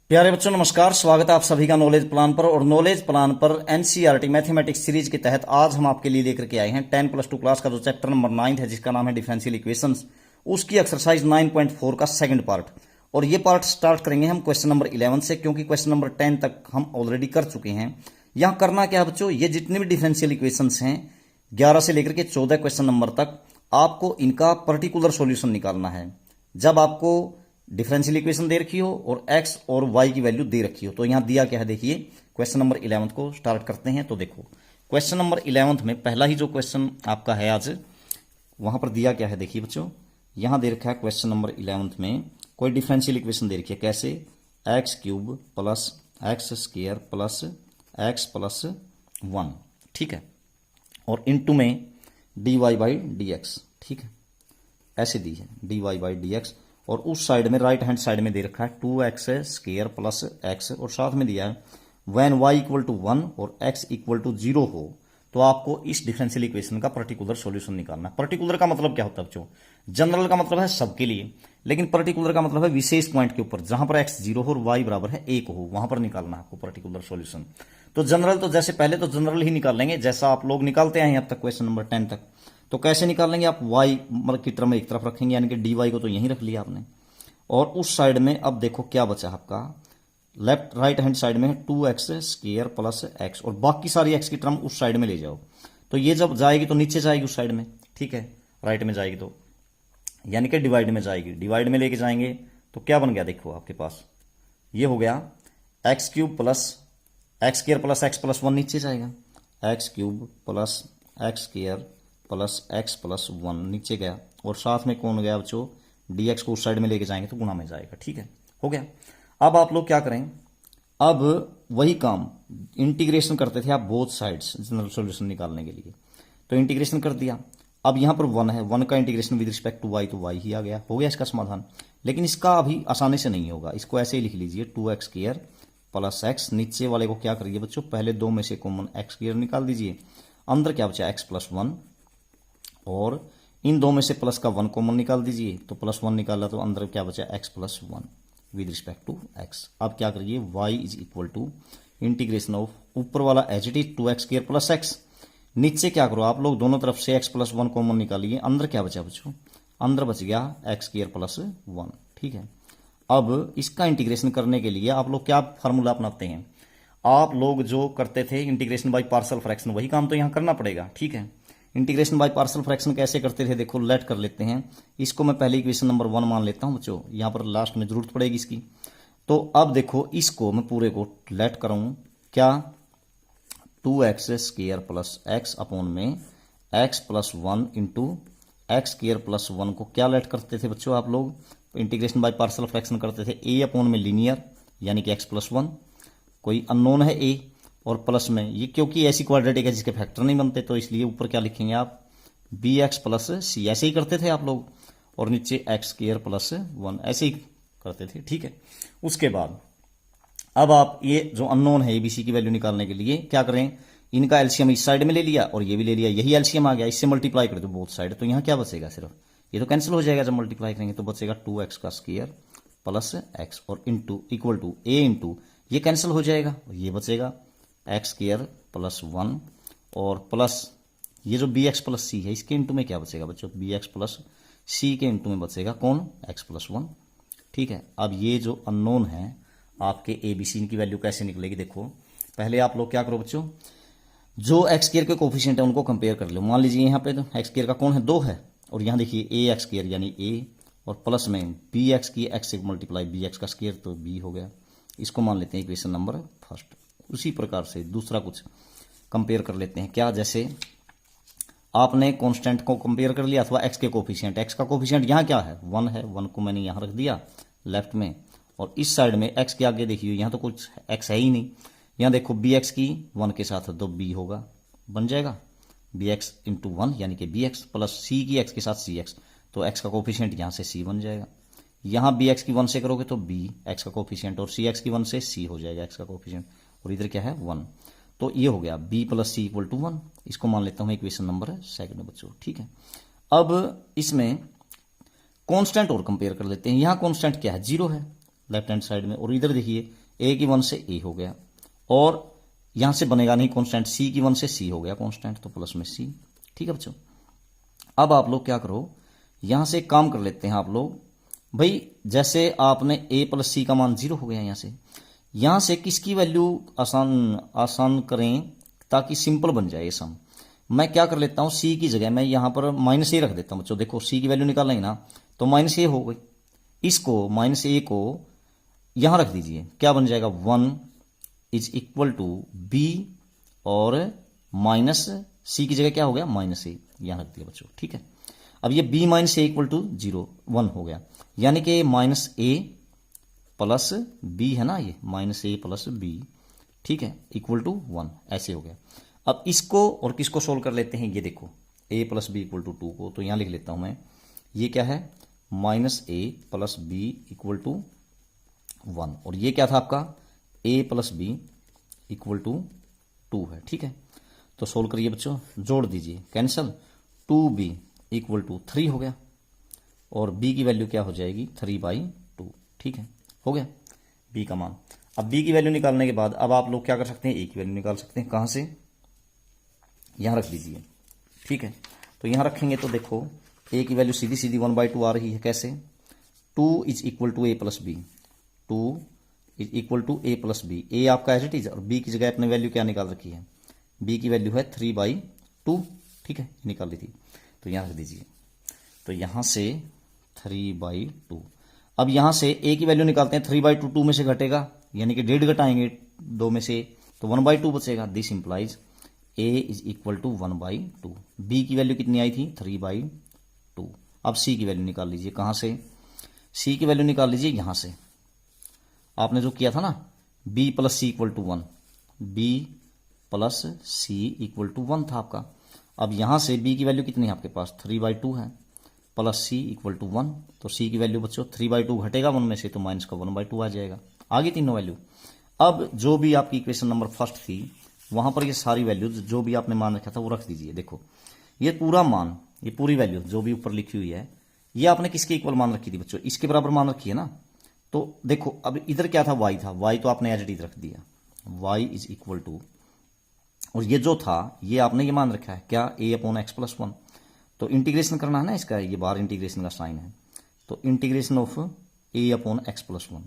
प्यारे बच्चों नमस्कार। स्वागत है आप सभी का नॉलेज प्लान पर। और नॉलेज प्लान पर एनसीईआरटी मैथमेटिक्स सीरीज के तहत आज हम आपके लिए लेकर के आए हैं 10+2 क्लास का जो चैप्टर नंबर 9 है, जिसका नाम है डिफरेंशियल इक्वेशंस, उसकी एक्सरसाइज 9.4 का सेकंड पार्ट। और ये पार्ट स्टार्ट करेंगे हम क्वेश्चन नंबर 11 से, क्योंकि क्वेश्चन नंबर 10 तक हम ऑलरेडी कर चुके हैं। यहाँ करना क्या है बच्चों, ये जितने भी डिफरेंशियल इक्वेशंस हैं 11 से लेकर के 14 क्वेश्चन नंबर तक, आपको इनका पर्टिकुलर सॉल्यूशन निकालना है। जब आपको डिफरेंशियल इक्वेशन दे रखी हो और एक्स और वाई की वैल्यू दे रखी हो, तो यहां दिया क्या है देखिए। क्वेश्चन नंबर 11 को स्टार्ट करते हैं। तो देखो क्वेश्चन नंबर 11 में पहला ही जो क्वेश्चन आपका है आज, वहां पर दिया क्या है देखिए बच्चों। यहां दे रखा है क्वेश्चन नंबर 11 में कोई डिफरेंशियल इक्वेशन दे रखी है। कैसे? X cube plus x square plus x plus 1, ठीक है, और इनटू में d y by d x, ठीक है, ऐसे दी है d y by d x. और उस साइड में राइट हैंड साइड में दे रखा है 2x स्क्वायर प्लस एक्स, और साथ में दिया है व्हेन y इक्वल टू 1 और x इक्वल टू 0 हो तो आपको इस डिफरेंशियल इक्वेशन का पर्टिकुलर सॉल्यूशन निकालना है। पर्टिकुलर का मतलब क्या होता है बच्चों? जनरल का मतलब है सबके लिए, लेकिन पर्टिकुलर का मतलब है विशेष पॉइंट के ऊपर, जहां पर x 0 हो और y बराबर है 1 हो, वहां पर निकालना है आपको पर्टिकुलर सॉल्यूशन। तो जनरल तो जैसे पहले तो जनरल ही निकाल लेंगे, जैसा आप लोग निकालते हैं अब तक क्वेश्चन नंबर 10 तक। तो कैसे निकालेंगे? आप y की टर्म एक तरफ रखेंगे, यानी कि डी वाई को तो यहीं रख लिया आपने, और उस साइड में अब देखो क्या बचा आपका, लेफ्ट राइट हैंड साइड में 2x स्क्वायर प्लस एक्स, और बाकी सारी x की टर्म उस साइड में ले जाओ। तो ये जब जाएगी तो नीचे जाएगी उस साइड में, ठीक है, राइट में जाएगी तो यानी कि डिवाइड में जाएगी। डिवाइड में लेके जाएंगे तो क्या बन गया देखो आपके पास, ये हो गया x cube plus x square plus x plus 1, नीचे जाएगा x cube plus x square plus x plus 1, नीचे गया, और साथ में कौन गया बच्चों, dx को उस साइड में लेके जाएंगे तो गुणा में जाएगा, ठीक है, हो गया। अब आप लोग क्या करें, अब वही काम इंटीग्रेशन करते थे आप बोथ साइड्स जनरल सॉल्यूशन निकालने के लिए, तो इंटीग्रेशन कर दिया। अब यहां पर 1 है, 1 का integration with respect to y, तो y ही आ गया, हो गया इसका समाधान। लेकिन इसका अभी आसानी से नहीं होगा, इसको ऐसे ही लिख लीजिए 2x स्क्वायर प्लस एक्स, नीचे वाले को क्या करिए बच्चों, पहले दो में से कॉमन एक्स स्क्वायर निकाल दीजिए, अंदर क्या बचा एक्स प्लस 1, और इन दो में से प्लस का 1 कॉमन निकाल दीजिए, तो प्लस 1 निकाला तो अंदर क्या बचा x plus 1 with respect to x. अब क्या करिए, y is equal to integration of ऊपर वाला एच it is 2x square plus x, नीचे क्या करो आप लोग दोनों तरफ से x प्लस 1 कॉमन निकालिए, अंदर क्या बचा बच्चों, अंदर बच गया एक्स स्क्वायर प्लस 1, ठीक है। अब इसका इंटीग्रेशन करने के लिए आप लोग क्या फार्मूला अपनाते हैं, आप लोग जो करते थे इंटीग्रेशन बाय पार्शियल फ्रैक्शन, वही काम तो यहां करना पड़ेगा, ठीक है। इंटीग्रेशन बाय पार्शियल फ्रैक्शन कैसे करते थे देखो, लेट कर लेते हैं इसको, मैं पहले इक्वेशन नंबर 1 मान लेता हूं बच्चों, यहां पर लास्ट में जरूरत पड़ेगी इसकी। तो अब देखो इसको मैं पूरे को लेट करूं क्या, 2x square plus x upon में x plus 1 into x square plus 1 को क्या लेट करते थे बच्चों आप लोग, इंटीग्रेशन बाय पार्शियल फ्रैक्शन करते थे a अपॉन में लीनियर, यानी कि x प्लस 1, कोई अननोन है a, और प्लस में ये क्योंकि ऐसी क्वाड्रेटिक है जिसके फैक्टर नहीं बनते, तो इसलिए ऊपर क्या लिखेंगे आप, बी एक्स प्लस सी, ऐसे ही करते थे आप लोग, और नीचे एक्स स्क्वायर प्लस 1, ऐसे ही करते थे, ठीक है। उसके बाद अब आप ये जो अननोन है एबीसी की वैल्यू निकालने के लिए क्या करें, इनका एलसीएम इस साइड में ले लिया और ये भी ले लिया, यही एलसीएम आ गया, इससे मल्टीप्लाई कर दो बोथ साइड, तो यहाँ क्या बचेगा, सिर्फ ये तो कैंसिल हो जाएगा जब मल्टीप्लाई करेंगे, तो बचेगा 2x का स्क्वायर प्लस एक्स, और into equal to a into ये कैंसिल हो जाएगा, ये बचेगा एक्स स्क्वायर प्लस 1, और प्लस ये जो बी एक्स प्लस सी है इसके इंटू में क्या बचेगा बच्चों, बी एक्स प्लस सी के इंटू में बचेगा कौन, एक्स प्लस 1, ठीक है। अब ये जो अननोन है आपके ए बी सी, इनकी वैल्यू कैसे निकलेगी देखो, पहले आप लोग क्या करो बच्चों, जो एक्स स्क्वायर के कोफिशिएंट है उनको कंपेयर कर लो। मान लीजिए यहाँ पे तो एक्स स्क्वायर का कौन है, 2 है, और यहाँ देखिए ए एक्स स्क्वायर यानी ए, और प्लस में बी एक्स की एक्स से मल्टीप्लाई बी एक्स का स्क्वायर, तो बी हो गया, इसको मान लेते हैं इक्वेशन नंबर फर्स्ट। उसी प्रकार से दूसरा कुछ कंपेयर कर लेते हैं, क्या, जैसे आपने कांस्टेंट को कंपेयर कर लिया अथवा एक्स के कोफिशिएंट, एक्स का कोफिशिएंट यहाँ क्या है, 1 है, 1 को मैंने यहाँ रख दिया लेफ्ट में, और इस साइड में एक्स के आगे देखिए यहाँ तो कुछ एक्स है ही नहीं, यहाँ देखो बी एक्स की 1 के साथ तो बी होगा, बन जाएगा बी एक्स इंटू 1 यानी कि बी एक्स, प्लस सी की एक्स के साथ सी एक्स, तो एक्स का कोफिशिएंट यहाँ से सी बन जाएगा, यहाँ बी एक्स की 1 से करोगे तो बी एक्स का कोफिशिएंट, और सी एक्स की 1 से सी हो जाएगा एक्स का कोफिशिएंट, और इधर क्या है 1, तो ये हो गया b plus c equal to 1, इसको मान लेता हूं इक्वेशन नंबर सेकंड बच्चों, ठीक है। अब इसमें कांस्टेंट और कंपेयर कर लेते हैं, यहां कांस्टेंट क्या है, 0 है, लेफ्ट हैंड साइड में, और इधर देखिए ए की 1 से ए हो गया, और यहां से बनेगा नहीं कांस्टेंट, सी की 1 से सी हो गया कांस्टेंट, तो प्लस में सी। ठीक है बच्चों, अब आप लोग क्या करो, यहां से एक काम कर लेते हैं आप लोग, भाई जैसे आपने a प्लस सी का मान 0 हो गया, यहां से किसकी वैल्यू आसान करें ताकि सिंपल बन जाए ये सम। मैं क्या कर लेता हूं, सी की जगह मैं यहां पर माइनस ए रख देता हूं बच्चों। देखो सी की वैल्यू निकालेंगे ना, तो माइनस ए हो गई, इसको माइनस ए को यहां रख दीजिए, क्या बन जाएगा 1 इज इक्वल टू बी, और माइनस सी की जगह क्या हो गया माइनस ए, यहां रख दिया बच्चों। ठीक है, अब ये b minus a equal to 1 हो गया, यानी कि माइनस ए प्लस बी है ना, ये माइनस ए प्लस बी, ठीक है, इक्वल टू 1, ऐसे हो गया। अब इसको और किसको सोल्व कर लेते हैं, ये देखो a plus b equal to 2 को, तो यहां लिख लेता हूं मैं, ये क्या है minus a plus b equal to 1, और ये क्या था आपका a plus b equal to 2 है। ठीक है, तो सोल्व करिए बच्चों, जोड़ दीजिए, कैंसल, 2b इक्वल टू 3 हो गया, और b की वैल्यू क्या हो जाएगी 3/2। ठीक है, हो गया b का मान। अब b की वैल्यू निकालने के बाद अब आप लोग क्या कर सकते हैं, a की वैल्यू निकाल सकते हैं, कहां से, यहां रख दीजिए। ठीक है, तो यहां रखेंगे तो देखो a की वैल्यू सीधी सीधी 1/2 आ रही है, कैसे, 2 is equal to a plus b, 2 is equal to a plus b, a आपका एज इट इज, और b की जगह अपने वैल्यू क्या निकाल रखी है, b की वैल्यू है 3/2। ठीक है, निकाल ली थी, तो यहां रख दीजिए, तो यहां से 3/2। अब यहां से a की वैल्यू निकालते हैं, 3/2 2 में से घटेगा, यानी कि 1.5 घटाएंगे 2 में से, तो 1/2 बचेगा। This implies a is equal to 1/2। b की वैल्यू कितनी आई थी 3/2। अब c की वैल्यू निकाल लीजिए, कहां से, c की वैल्यू निकाल लीजिए यहां से, आपने जो किया था ना, b plus c equal to 1, b plus c equal to 1 था आपका। अब यहां से b की वैल्यू कितनी है आपके पास 3/2 है, प्लस सी इक्वल टू 1, तो c की वैल्यू बच्चों 3/2 घटेगा 1 में से, तो माइनस का 1/2 आ जाएगा। आगे तीनों वैल्यू, अब जो भी आपकी इक्वेशन नंबर फर्स्ट थी वहां पर ये सारी वैल्यूज जो भी आपने मान रखा था वो रख दीजिए। देखो ये पूरा मान, ये पूरी वैल्यू जो भी ऊपर लिखी हुई है, ये आपने किसके इक्वल मान रखी थी बच्चों, इसके बराबर मान रखी है ना। तो देखो अब इधर क्या था, y था, y तो आपने एज इट इज रख दिया, y इज इक्वल टू, और ये जो था ये आपने ये मान रखा है क्या, a अपॉन एक्स प्लस 1। तो इंटीग्रेशन करना है ना इसका, ये बाहर इंटीग्रेशन का साइन है, तो integration of a upon x plus 1,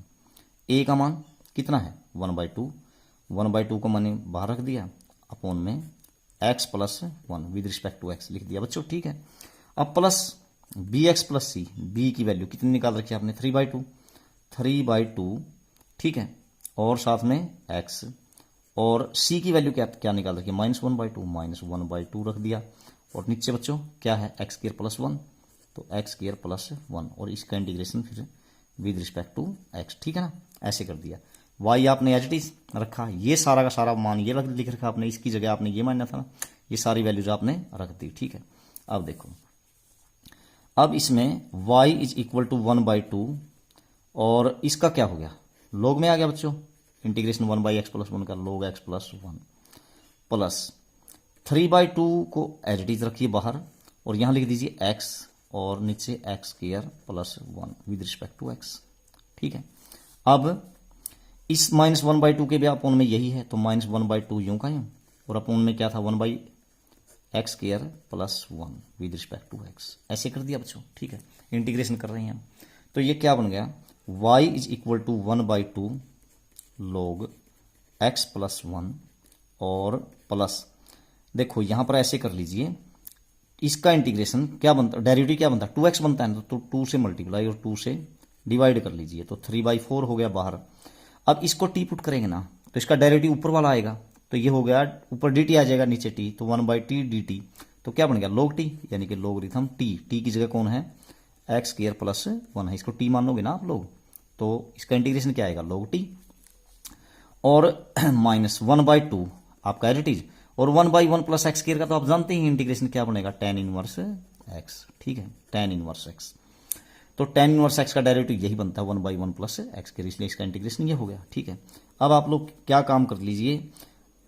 a का मान कितना है 1/2, 1/2 को मैंने बाहर रख दिया, अपॉन में x plus 1 with respect to x लिख दिया बच्चों। ठीक है, अब plus bx plus c, b की वैल्यू कितनी निकाल रखी है आपने 3/2। ठीक है, और साथ में x, और c की वैल्यू क्या क्या निकाल रखी है -1/2 रख दिया, और नीचे बच्चों क्या है x स्क्वायर प्लस 1, तो x स्क्वायर प्लस 1, और इसका इंटीग्रेशन फिर विद रिस्पेक्ट टू x। ठीक है ना, ऐसे कर दिया। y आपने एज इट इज रखा, ये सारा का सारा मान ये लिख रखा आपने, इसकी जगह आपने ये मानना था ना, ये सारी वैल्यूज आपने रख दी। ठीक है, अब देखो, अब इसमें y इज इक्वल टू 1/2, और इसका क्या हो गया लॉग में आ गया बच्चों, इंटीग्रेशन 1/x प्लस 1 का log x प्लस 1, प्लस 3/2 को एज इट इज रखिए बाहर, और यहां लिख दीजिए x, और नीचे x square plus 1 with respect to x। ठीक है, अब इस -1/2 के भी अपोन में यही है, तो -1/2 यूं का यूं, और अपोन में क्या था 1/x square plus 1 with respect to x, ऐसे कर दिया बच्चों। ठीक है, इंटीग्रेशन कर रहे हैं हम, तो ये क्या बन गया y is equal to 1/2 log x plus 1, और प्लस देखो यहां पर ऐसे कर लीजिए, इसका इंटीग्रेशन क्या बनता, डेरिवेटिव क्या बनता है 2x बनता है, तो 2 से मल्टीप्लाई और 2 से डिवाइड कर लीजिए, तो 3/4 हो गया बाहर। अब इसको टी पुट करेंगे ना, तो इसका डेरिवेटिव ऊपर वाला आएगा, तो ये हो गया ऊपर dt आ जाएगा, नीचे t, तो 1/t dt, तो क्या बन गया log t, यानी कि लोगरिथम t, t की जगह कौन है x स्क्वायर प्लस 1 है, इसको t मान लोगे ना आप लोग, तो इसका इंटीग्रेशन क्या आएगा log t, और -1/2 आपका एज इट इज, और 1/1 प्लस एक्स स्क्वायर का तो आप जानते ही इंटीग्रेशन क्या बनेगा tan इनवर्स x। ठीक है, tan इनवर्स x, तो tan इनवर्स x का डेरिवेटिव यही बनता है 1/1 प्लस एक्स स्क्वायर, इसलिए इसका इंटीग्रेशन ये हो गया। ठीक है, अब आप लोग क्या काम कर लीजिए,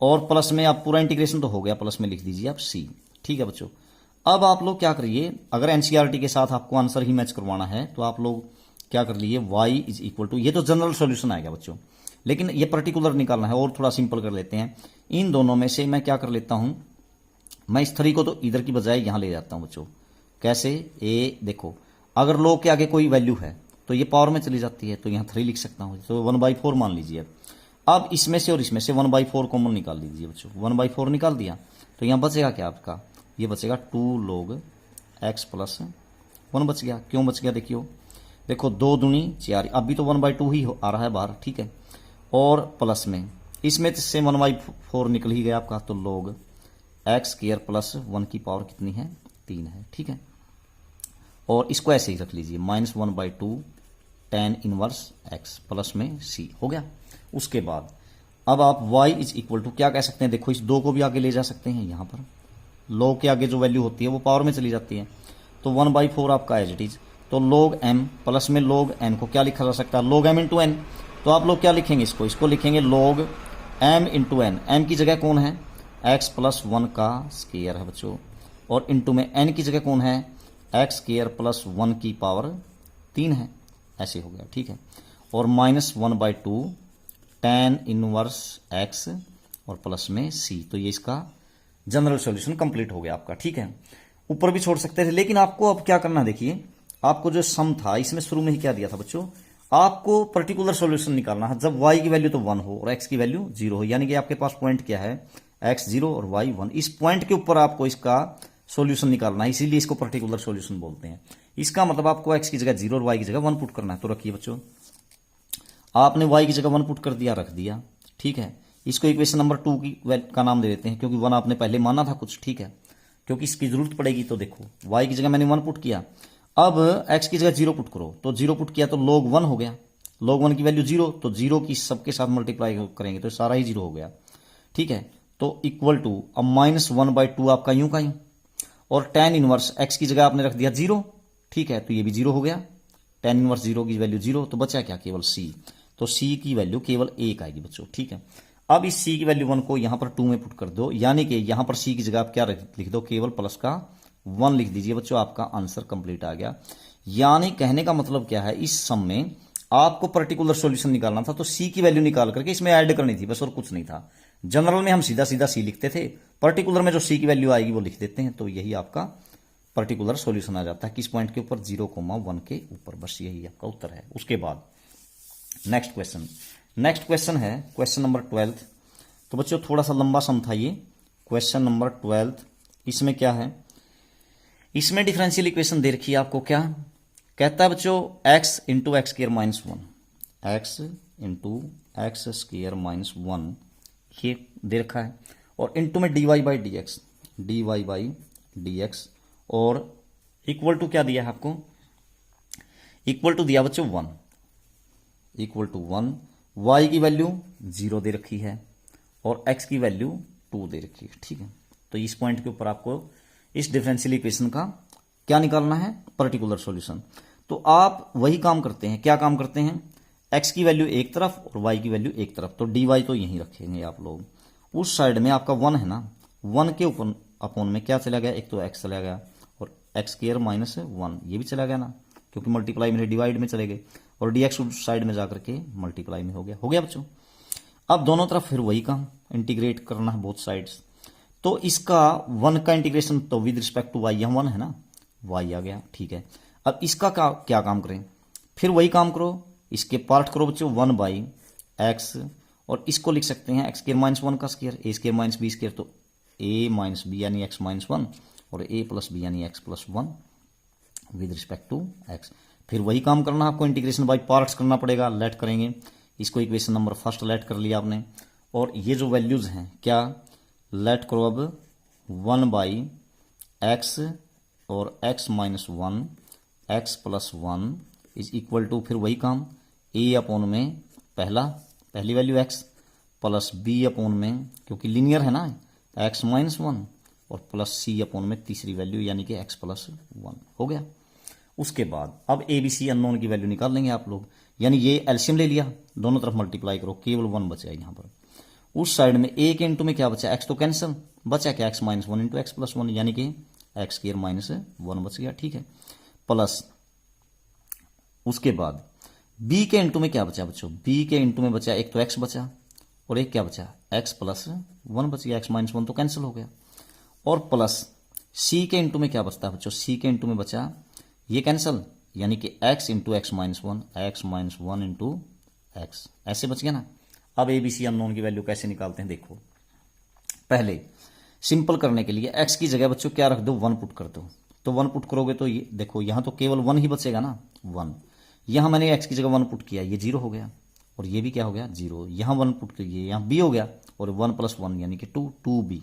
और प्लस में आप पूरा इंटीग्रेशन तो हो गया, प्लस में लिख दीजिए आप c। ठीक है बच्चों, अब आप लोग क्या करिए, अगर एनसीईआरटी के साथ आपको आंसर ही मैच करवाना है तो आप लोग क्या कर लिए, y इज इक्वल टू, ये तो जनरल सॉल्यूशन आएगा बच्चों, लेकिन ये पर्टिकुलर निकालना है और थोड़ा सिंपल कर लेते हैं। इन दोनों में से मैं क्या कर लेता हूं, मैं इस 3 को तो इधर की बजाय यहां ले जाता हूं बच्चों। कैसे, ए देखो अगर log के आगे कोई वैल्यू है तो ये पावर में चली जाती है, तो यहां 3 लिख सकता हूं, तो 1/4 मान लीजिए। अब इसमें से और इसमें से 1/4 कॉमन निकाल लीजिए बच्चों, 1/4 निकाल दिया तो यहां बचेगा क्या आपका, ये बचेगा 2 log x प्लस 1 बच गया। क्यों बच गया, देखो 2 दूनी 4, अभी तो 1/2 ही आ रहा है बाहर, ठीक है, और प्लस में इसमें से 1/4 निकल ही गया आपका, तो log x स्क्वायर प्लस 1 की पावर कितनी है, 3 है, ठीक है। और इसको ऐसे ही रख लीजिए, -1/2 tan इनवर्स x प्लस में c हो गया। उसके बाद अब आप y इज इक्वल टू क्या कह सकते हैं, देखो इस 2 को भी आगे ले जा सकते हैं, यहां पर log के आगे जो वैल्यू होती है वो पावर में चली जाती है, तो 1/4 आपका एज इट इज, तो log m प्लस में log n को क्या लिखा जा सकता है, log m इंटू n। तो आप लोग क्या लिखेंगे, इसको लिखेंगे log m into n, m की जगह कौन है, x प्लस 1 का स्क्वायर है बच्चों, और इंटू में n की जगह कौन है, x स्क्वायर प्लस 1 की पावर 3 है, ऐसे हो गया, ठीक है। और -1/2 tan इनवर्स x और प्लस में c, तो ये इसका जनरल सॉल्यूशन कंप्लीट हो गया आपका, ठीक है। ऊपर भी छोड़ सकते थे, लेकिन आपको अब क्या करना, देखिए आपको जो सम था इसमें शुरू में ही क्या दिया था बच्चों, आपको पर्टिकुलर सॉल्यूशन निकालना है जब y की वैल्यू तो 1 हो और x की वैल्यू 0 हो, यानी कि आपके पास पॉइंट क्या है, x 0 और y 1, इस पॉइंट के ऊपर आपको इसका सॉल्यूशन निकालना है, इसीलिए इसको पर्टिकुलर सॉल्यूशन बोलते हैं। इसका मतलब आपको x की जगह 0 और y की जगह 1 पुट करना है, तो रखिए बच्चों, आपने y की जगह 1 पुट कर दिया, रख दिया, ठीक है। इसको इक्वेशन नंबर 2 का नाम दे देते हैं, क्योंकि 1 आपने पहले माना था कुछ, ठीक है, क्योंकि इसकी जरूरत पड़ेगी। तो देखो y की जगह मैंने 1 पुट किया, अब x की जगह 0 पुट करो, तो 0 पुट किया तो log 1 हो गया, log 1 की वैल्यू 0, तो 0 की सबके साथ मल्टीप्लाई करेंगे तो सारा ही 0 हो गया, ठीक है। तो इक्वल टू अब -1/2 आपका यूं का यूं, और tan इनवर्स x की जगह आपने रख दिया 0, ठीक है, तो ये भी 0 हो गया, tan इनवर्स 0 की वैल्यू 0, तो बचा क्या, केवल c, तो c की वैल्यू केवल 1 आएगी बच्चों, ठीक है। अब इस c की वैल्यू 1 को यहां पर 2 में पुट कर दो, यानी कि यहां पर c की जगह आप क्या लिख दो, केवल प्लस का 1 लिख दीजिए बच्चों, आपका आंसर कंप्लीट आ गया। यानी कहने का मतलब क्या है, इस सम में आपको पर्टिकुलर सॉल्यूशन निकालना था, तो c की वैल्यू निकाल करके इसमें ऐड करनी थी बस, और कुछ नहीं था। जनरल में हम सीधा सीधा c लिखते थे, पर्टिकुलर में जो c की वैल्यू आएगी वो लिख देते हैं, तो यही आपका पर्टिकुलर सॉल्यूशन आ जाता है, किस पॉइंट के ऊपर, 0,1 के ऊपर, बस यही आपका उत्तर है। उसके बाद नेक्स्ट क्वेश्चन है क्वेश्चन नंबर 12। तो बच्चों थोड़ा सा लंबा सम था ये, क्वेश्चन नंबर 12। इसमें क्या है, इसमें डिफरेंशियल इक्वेशन दे रखी है आपको, क्या कहता है बच्चों, x into x square minus 1, x into x square minus 1 ये दे रखा है, और इंटू में dy बाई डी एक्स, और इक्वल टू क्या दिया है आपको, इक्वल टू दिया बच्चों 1, इक्वल टू 1, y की वैल्यू 0 दे रखी है और x की वैल्यू 2 दे रखी है, ठीक है। तो इस पॉइंट के ऊपर आपको इस डिफरेंशियल इक्वेशन का क्या निकालना है, पर्टिकुलर सॉल्यूशन। तो आप वही काम करते हैं, क्या काम करते हैं, x की वैल्यू एक तरफ और y की वैल्यू एक तरफ, तो dy तो यहीं रखेंगे आप लोग। उस साइड में आपका 1 है ना, 1 के ऊपर अपॉन में क्या चला गया, एक तो x चला गया और एक्स स्क्वायर माइनस 1 ये भी चला गया ना, क्योंकि मल्टीप्लाई में डिवाइड में चले गए, और dx उस साइड में जाकर के मल्टीप्लाई में हो गया बच्चों। अब दोनों तरफ फिर वही काम, इंटीग्रेट करना है बोथ साइड्स। तो इसका 1 का इंटीग्रेशन तो विद रिस्पेक्ट टू y, यहाँ 1 है ना, y आ गया, ठीक है। अब इसका क्या काम करें, फिर वही काम करो, इसके पार्ट करो बच्चों 1 बाई एक्स, और इसको लिख सकते हैं एक्स स्क्वायर माइनस 1 का square, a square minus b square, तो a माइनस बी यानी x माइनस 1, और a प्लस बी यानी x plus 1 with respect to x। फिर वही काम करना आपको, इंटीग्रेशन बाय पार्ट्स करना पड़ेगा, लेट करेंगे। इसको इक्वेशन नंबर फर्स्ट लेट कर लिया आपने, और ये जो वैल्यूज हैं क्या लेट करो अब 1 बाई एक्स और x minus 1 x plus 1 is equal to, फिर वही काम a अपॉन में पहली value x plus b upon में, क्योंकि लीनियर है ना, x माइनस 1 और प्लस c अपॉन में तीसरी वैल्यू यानी कि x प्लस 1 हो गया। उसके बाद अब ए बी सी अननोन की वैल्यू निकाल लेंगे आप लोग, यानी ये एलसीएम ले लिया, दोनों तरफ मल्टीप्लाई करो, केवल 1 बचा यहाँ पर। उस साइड में a के इंटू में क्या बचा, x तो कैंसिल, बचा क्या x minus 1 into x plus 1 यानी कि एक्स स्क्वायर माइनस 1 बच गया, ठीक है। प्लस उसके बाद b के इंटू में क्या बचा बच्चों, b के इंटू में बचा एक तो x बचा और एक क्या बचा x प्लस 1 बच गया, x माइनस 1 तो कैंसिल हो गया, और प्लस c के इंटू में क्या बचता है बच्चों, c के इंटू में बचा ये कैंसिल, यानी कि x into x minus 1, x minus 1 into x, ऐसे बच गया ना। अब ए बी सी अननोन की वैल्यू कैसे निकालते हैं देखो, पहले सिंपल करने के लिए x की जगह बच्चों क्या रख दो, 1 पुट कर दो, तो 1 पुट करोगे तो ये देखो यहां तो केवल 1 ही बचेगा ना, 1, यहां मैंने x की जगह 1 पुट किया, ये 0 हो गया, और ये भी क्या हो गया 0, यहां 1 पुट किया, यहां b हो गया, और 1 प्लस 1 यानी कि 2, 2b,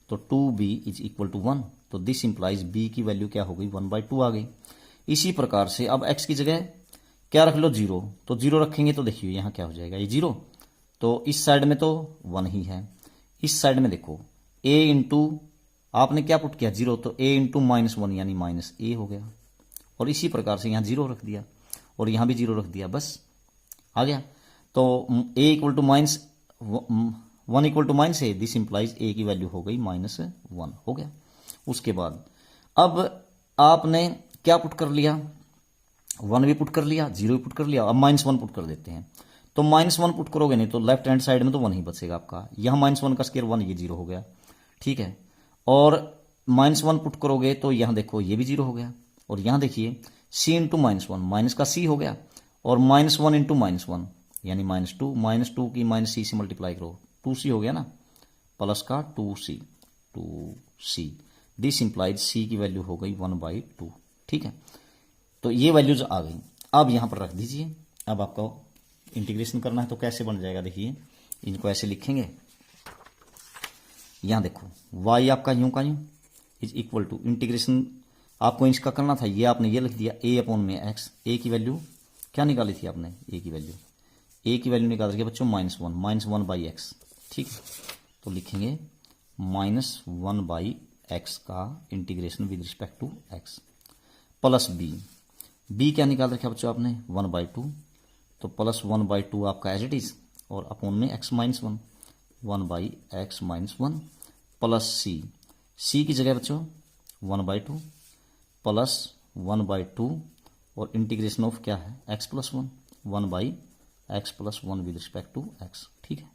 तो 2b इज इक्वल टू 1, तो दिस इंप्लाइज b की वैल्यू क्या हो गई 1/2 आ गई। इसी प्रकार से अब x की जगह क्या रख लो 0, तो 0 रखेंगे तो देखिए यहां क्या हो जाएगा, ये 0, तो इस साइड में तो 1 ही है, इस साइड में देखो a इंटू आपने क्या पुट किया 0, तो a इंटू -1 यानी माइनस a हो गया, और इसी प्रकार से यहां 0 रख दिया और यहां भी 0 रख दिया, बस आ गया। तो a equal to -1 equal to -a, this implies a की वैल्यू हो गई -1 हो गया। उसके बाद अब आपने क्या पुट कर लिया, 1 भी पुट कर लिया, 0 भी पुट कर लिया, अब -1 पुट कर देते हैं, तो -1 पुट करोगे नहीं तो लेफ्ट हैंड साइड में तो 1 ही बचेगा आपका, यहां -1 का स्क्वायर 1, ये 0 हो गया, ठीक है, और -1 पुट करोगे तो यहां देखो ये भी 0 हो गया, और यहां देखिए c इंटू -1 माइनस का c हो गया, और -1 इंटू -1 यानी -2, -2 की -c से मल्टीप्लाई करो 2c हो गया ना, प्लस का 2c, दिस इंप्लाइज c की वैल्यू हो गई 1/2, ठीक है, तो ये वैल्यूज आ गई। अब यहां पर रख दीजिए, अब आपको इंटीग्रेशन करना है तो कैसे बन जाएगा, देखिए इनको ऐसे लिखेंगे, यहां देखो y आपका यूं का यूं इज इक्वल टू इंटीग्रेशन, आपको इसका करना था, ये आपने ये लिख दिया a अपॉन में x, a की वैल्यू क्या निकाली थी आपने, a की वैल्यू निकाल रखी है बच्चों -1/x, ठीक है, तो लिखेंगे -1/x का integration with respect to x, plus b क्या निकाल रखा बच्चों आपने 1/2, तो प्लस 1/2 आपका एज इट इज, और अपॉन में x minus 1, 1/x minus 1, plus c की जगह बच्चों 1/2 प्लस 1/2, और इंटीग्रेशन ऑफ क्या है x plus 1, 1/x plus 1 with respect to x, ठीक है,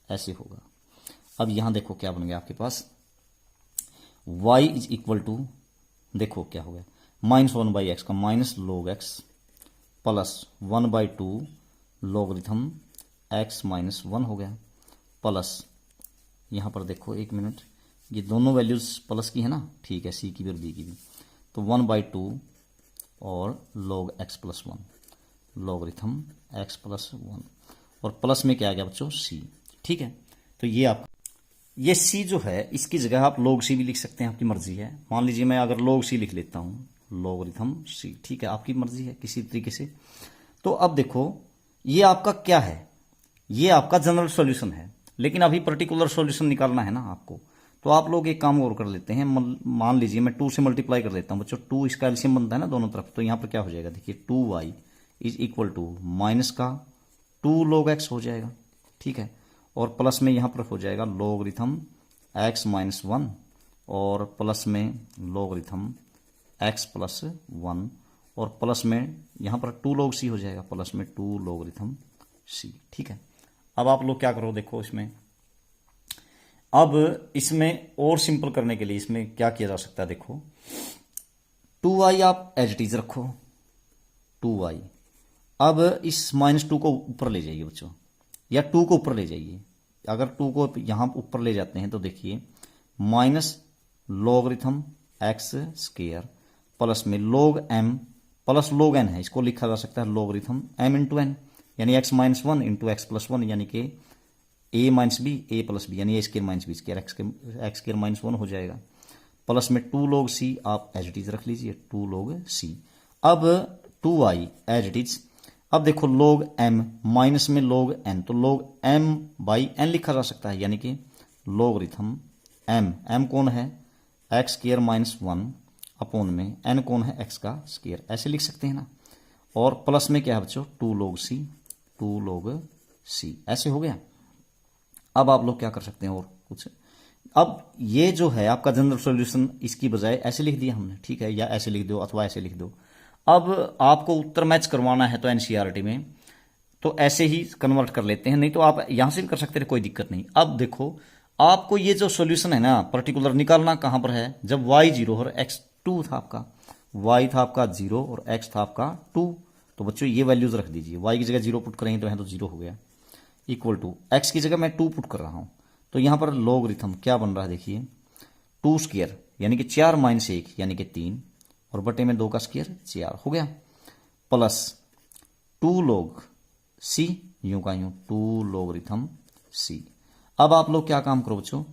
ऐसे होगा। अब यहां देखो क्या बन गया आपके पास, y इज इक्वल टू, देखो क्या हो गया -1/x का minus log x plus 1/2 logarithm x minus 1 हो गया, प्लस यहां पर देखो एक मिनट, ये दोनों वैल्यूज प्लस की है ना, ठीक है, c की भी और b की भी, तो 1/2 और log x plus 1 logarithm x plus 1, और प्लस में क्या आ गया बच्चों c, ठीक है, तो ये आपका ये c जो है इसकी जगह आप log c भी लिख सकते हैं, आपकी मर्जी है, मान लीजिए मैं अगर log c लिख लेता हूं, लॉगरिथम c, ठीक है, आपकी मर्जी है किसी तरीके से। तो अब देखो ये आपका क्या है, ये आपका जनरल सॉल्यूशन है, लेकिन अभी पर्टिकुलर सॉल्यूशन निकालना है ना आपको, तो आप लोग एक काम और कर लेते हैं, मान लीजिए मैं 2 से मल्टीप्लाई कर देता हूं बच्चों, 2 इसका एलसीएम बनता है ना दोनों तरफ, तो यहां पर क्या हो जाएगा देखिए 2y is equal to minus का 2 log x हो जाएगा, ठीक है, और प्लस में यहां पर हो जाएगा लॉगरिथम x माइनस 1, और प्लस में लॉगरिथम x प्लस 1, और प्लस में यहां पर 2 log c हो जाएगा, प्लस में 2 लॉगरिथम c, ठीक है। अब आप लोग क्या करो देखो इसमें, अब इसमें और सिंपल करने के लिए इसमें क्या किया जा सकता है देखो, 2y आप एज इट इज रखो 2y, अब इस -2 को ऊपर ले जाइए बच्चों, या 2 को ऊपर ले जाइए, अगर 2 को यहां ऊपर ले जाते हैं तो देखिए minus logarithm x square plus में log m plus log n है, इसको लिखा जा सकता है लॉगरिथम m इंटू n, यानी x minus 1 into x plus 1, यानी कि a minus b a plus b, यानी a square minus b square x square minus 1 हो जाएगा, प्लस में 2 log c आप एज इट इज रख लीजिए 2 log c। अब 2y एज इट इज, अब देखो log m माइनस में log n, तो log m बाई n लिखा जा सकता है, यानी कि लॉगरिथम m कौन है एक्स स्क्वायर माइनस 1 अपॉन में n कौन है x का स्क्वायर, ऐसे लिख सकते हैं ना, और प्लस में क्या है बच्चों 2 log c, ऐसे हो गया। अब आप लोग क्या कर सकते हैं और कुछ, अब ये जो है आपका जनरल सॉल्यूशन, इसकी बजाय ऐसे लिख दिया हमने, ठीक है, या ऐसे लिख दो अथवा ऐसे लिख दो। अब आपको उत्तर मैच करवाना है तो एनसीईआरटी में तो ऐसे ही कन्वर्ट कर लेते हैं, नहीं तो आप यहां से भी कर सकते हैं, कोई दिक्कत नहीं। अब देखो आपको ये जो सॉल्यूशन है ना पर्टिकुलर निकालना कहां पर है, जब y 0 और x 2 था आपका, y था आपका 0 और x था आपका 2, तो बच्चों ये वैल्यूज रख दीजिए। y की जगह 0 पुट करेंगे तो यहाँ तो 0 हो गया, इक्वल टू x की जगह मैं 2 पुट कर रहा हूं, तो यहां पर लॉगरिथम क्या बन रहा है देखिए, 2 स्क्वायर यानी कि 4 माइनस 1 यानी कि 3 और बटे में 2 का स्क्वायर 4 हो गया, प्लस 2 log c, यूं का यूं 2 लॉगरिथम c। अब आप लोग क्या काम करो बच्चों,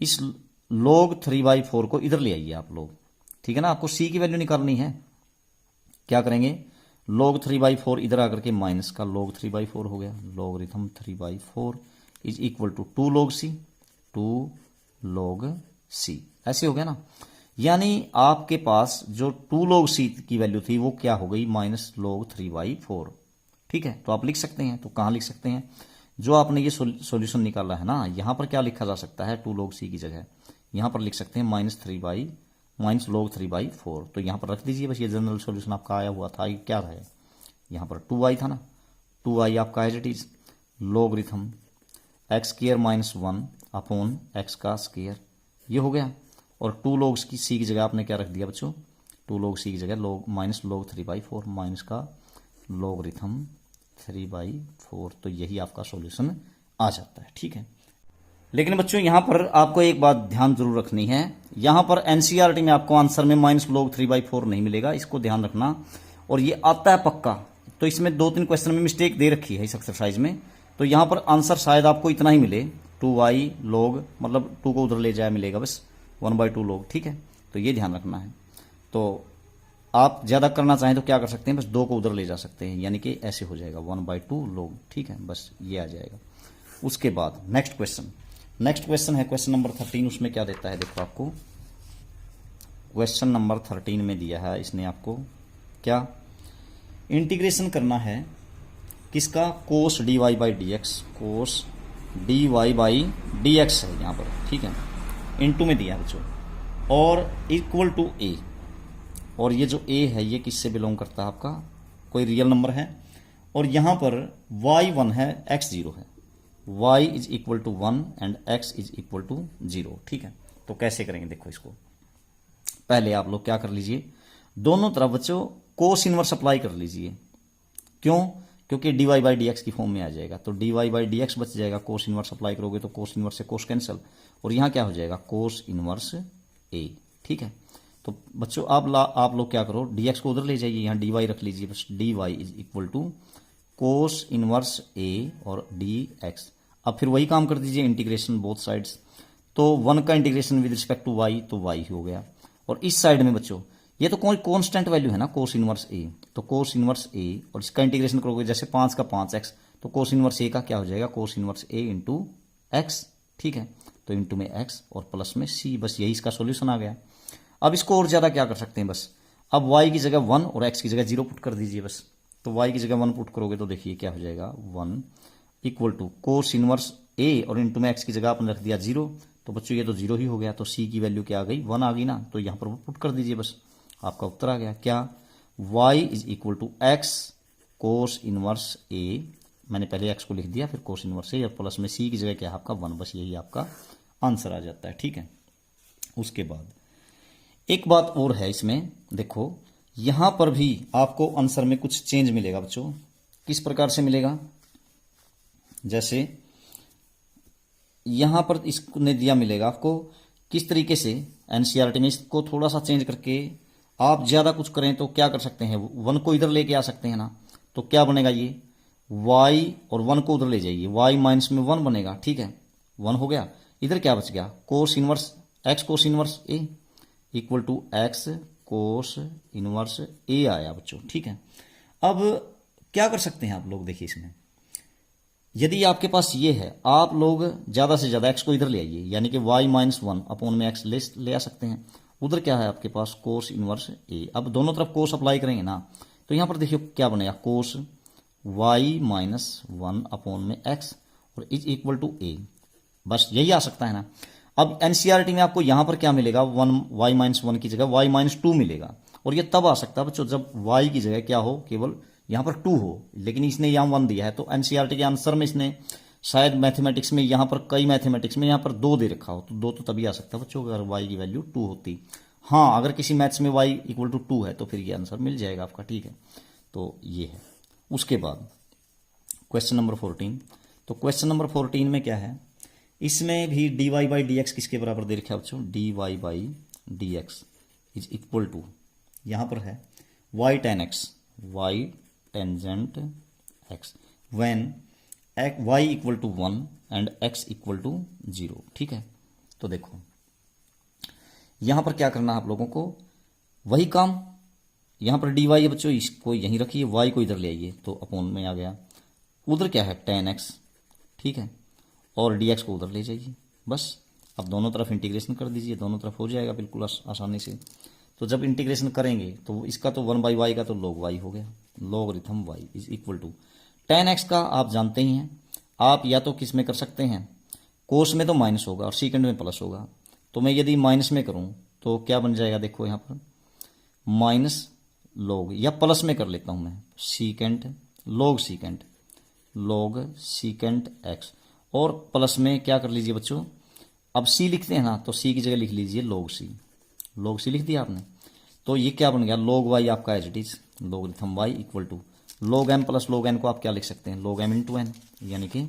इस log 3/4 को इधर ले आइए आप लोग, ठीक है ना। आपको c की वैल्यू निकालनी है, क्या करेंगे, log 3/4 इधर आकर के माइनस का log 3/4 हो गया, logarithm 3/4 is equal to 2 log c, 2 log c, ऐसे हो गया ना। यानी आपके पास जो 2 log c की वैल्यू थी वो क्या हो गई, माइनस log 3/4, ठीक है। तो आप लिख सकते हैं, तो कहां लिख सकते हैं, जो आपने ये सॉल्यूशन निकाला है ना, यहां पर क्या लिखा जा सकता है, 2 log c की जगह यहां पर लिख सकते हैं माइनस log 3/4, तो यहां पर रख दीजिए बस। ये जनरल सॉल्यूशन आपका आया हुआ था, ये क्या है, यहां पर 2y था ना, 2y आपका as it is logarithm x square minus 1 upon x का स्क्वायर, ये हो गया। और 2 log की c की जगह आपने क्या रख दिया बच्चों, 2 log c की जगह माइनस log 3/4 माइनस का लॉगरिथम 3/4, तो यही आपका सॉल्यूशन आ जाता है, ठीक है। लेकिन बच्चों यहां पर आपको एक बात ध्यान जरूर रखनी है, यहां पर एनसीईआरटी में आपको आंसर में माइनस log 3/4 नहीं मिलेगा, इसको ध्यान रखना। और ये आता है पक्का, तो इसमें 2-3 क्वेश्चन में मिस्टेक दे रखी है इस एक्सरसाइज में, तो यहां पर आंसर शायद आपको इतना ही मिले, 2y log, मतलब 2 को उधर ले जाए मिलेगा बस 1/2 log, ठीक है। तो ये ध्यान रखना है। तो आप ज्यादा करना चाहें तो क्या कर सकते हैं, बस 2 को उधर ले जा सकते हैं, यानी कि ऐसे हो जाएगा 1/2 log, ठीक है, बस ये आ जाएगा। उसके बाद नेक्स्ट क्वेश्चन है क्वेश्चन नंबर 13, उसमें क्या देता है देखो, आपको क्वेश्चन नंबर 13 में दिया है इसने आपको क्या, इंटीग्रेशन करना है किसका, cos dy by dx, cos dy by dx है यहां पर, ठीक है, इनटू में दिया है बच्चों, और इक्वल टू a, और ये जो a है ये किससे बिलोंग करता है, आपका कोई रियल नंबर है, और यहां पर y1 है x 0 है, y is equal to 1 and x is equal to 0, ठीक है। तो कैसे करेंगे देखो इसको, पहले आप लोग क्या कर लीजिए, दोनों तरफ बच्चों कोस इनवर्स अप्लाई कर लीजिए, क्यों, क्योंकि dy बाई dx की फॉर्म में आ जाएगा, तो dy बाई dx बच जाएगा, कोस इनवर्स अप्लाई करोगे तो कोस इनवर्स से कोस कैंसिल, और यहां क्या हो जाएगा, कोस इनवर्स a, ठीक है। तो बच्चों आप लोग क्या करो, dx को उधर ले जाइए, यहां dy रख लीजिए, बस dy is equal to cos inverse a और dx। अब फिर वही काम कर दीजिए, इंटीग्रेशन बोथ साइड्स, तो 1 का integration with respect to y, तो y ही हो गया, और इस साइड में बच्चों ये तो कोई कांस्टेंट वैल्यू है ना, कोस इनवर्स a, तो कोस इनवर्स a, और इसका इंटीग्रेशन करोगे जैसे 5 का 5x, तो कोस इनवर्स a का क्या हो जाएगा, कोस इनवर्स a इंटू x, ठीक है। तो इंटू में x और प्लस में c, बस यही इसका सॉल्यूशन आ गया। अब इसको और ज्यादा क्या कर सकते हैं, बस अब y की जगह 1 और x की जगह 0 पुट कर दीजिए बस, तो y की जगह 1 पुट करोगे तो देखिए क्या हो जाएगा, 1 equal to cos inverse a, और इंटू में x की जगह आपने रख दिया 0, तो बच्चों ये तो 0 ही हो गया, तो c की वैल्यू क्या आ गई, 1 आ गई ना, तो यहां पर पुट कर दीजिए बस, आपका उत्तर आ गया क्या, y is equal to x cos inverse a, मैंने पहले x को लिख दिया, फिर कोस इनवर्स a और प्लस में c की जगह क्या है आपका 1, बस यही आपका आंसर आ जाता है, ठीक है। उसके बाद एक बात और है इसमें, देखो यहां पर भी आपको आंसर में कुछ चेंज मिलेगा बच्चों, किस प्रकार से मिलेगा, जैसे यहां पर इसने दिया मिलेगा आपको किस तरीके से, एनसीईआरटी में इसको थोड़ा सा चेंज करके आप ज्यादा कुछ करें तो क्या कर सकते हैं, 1 को इधर लेके आ सकते हैं ना, तो क्या बनेगा ये y और 1 को उधर ले जाइए, y माइनस में 1 बनेगा, ठीक है, 1 हो गया, इधर क्या बच गया, cos inverse x cos inverse a equal to x cos inverse a आया बच्चों, ठीक है। अब क्या कर सकते हैं आप लोग, देखिए इसमें यदि आपके पास ये है, आप लोग ज्यादा से ज्यादा x को इधर ले आइए, यानी कि y माइनस 1 अपॉन में x ले आ सकते हैं, उधर क्या है आपके पास कोस इनवर्स a, अब दोनों तरफ कोस अप्लाई करेंगे ना, तो यहां पर देखिए क्या बनेगा, कोस y माइनस 1 अपॉन में x और इज इक्वल टू a, बस यही आ सकता है ना। अब एनसीईआरटी में आपको यहां पर क्या मिलेगा, 1 y माइनस 1 की जगह y माइनस 2 मिलेगा, और ये तब आ सकता है बच्चों जब y की जगह क्या हो, केवल यहाँ पर 2 हो, लेकिन इसने यहाँ 1 दिया है। तो एनसीईआरटी के आंसर में इसने शायद मैथमेटिक्स में यहाँ पर कई मैथमेटिक्स में यहाँ पर 2 दे रखा हो, तो 2 तो तभी आ सकता है बच्चों अगर y की वैल्यू 2 होती। हाँ, अगर किसी मैथ्स में y इक्वल टू 2 है तो फिर ये आंसर मिल जाएगा आपका, ठीक है। तो ये है। उसके बाद क्वेश्चन नंबर 14। तो क्वेश्चन नंबर 14 में क्या है, इसमें भी dy बाई डी एक्स किसके बराबर दे रखा है बच्चों, dy by d x is equal to, यहाँ पर है y tan x, y tangent x when y equal to 1 and x equal to 0, ठीक है। तो देखो यहां पर क्या करना है आप लोगों को, वही काम, यहां पर dy है बच्चों, इसको यहीं रखिए, y को इधर ले आइए तो अपॉन में आ गया, उधर क्या है tan x, ठीक है, और dx को उधर ले जाइए, बस। अब दोनों तरफ इंटीग्रेशन कर दीजिए, दोनों तरफ हो जाएगा बिल्कुल आसानी से। तो जब इंटीग्रेशन करेंगे तो इसका तो 1 बाई वाई का तो log y हो गया, logarithm y is equal to tan x का आप जानते ही हैं, आप या तो किस में कर सकते हैं, कोस में तो माइनस होगा और सीकेंड में प्लस होगा। तो मैं यदि माइनस में करूं तो क्या बन जाएगा, देखो यहाँ पर माइनस लॉग, या प्लस में कर लेता हूं मैं, सीकेंट लॉग सीकेंट एक्स, और प्लस में क्या कर लीजिए बच्चों, अब c लिखते हैं ना तो c की जगह लिख लीजिए log c लिख दिया आपने। तो ये क्या बन गया, log y आपका as it is logarithm y equal to log m plus log n को आप क्या लिख सकते हैं, log m इंटू n, यानी कि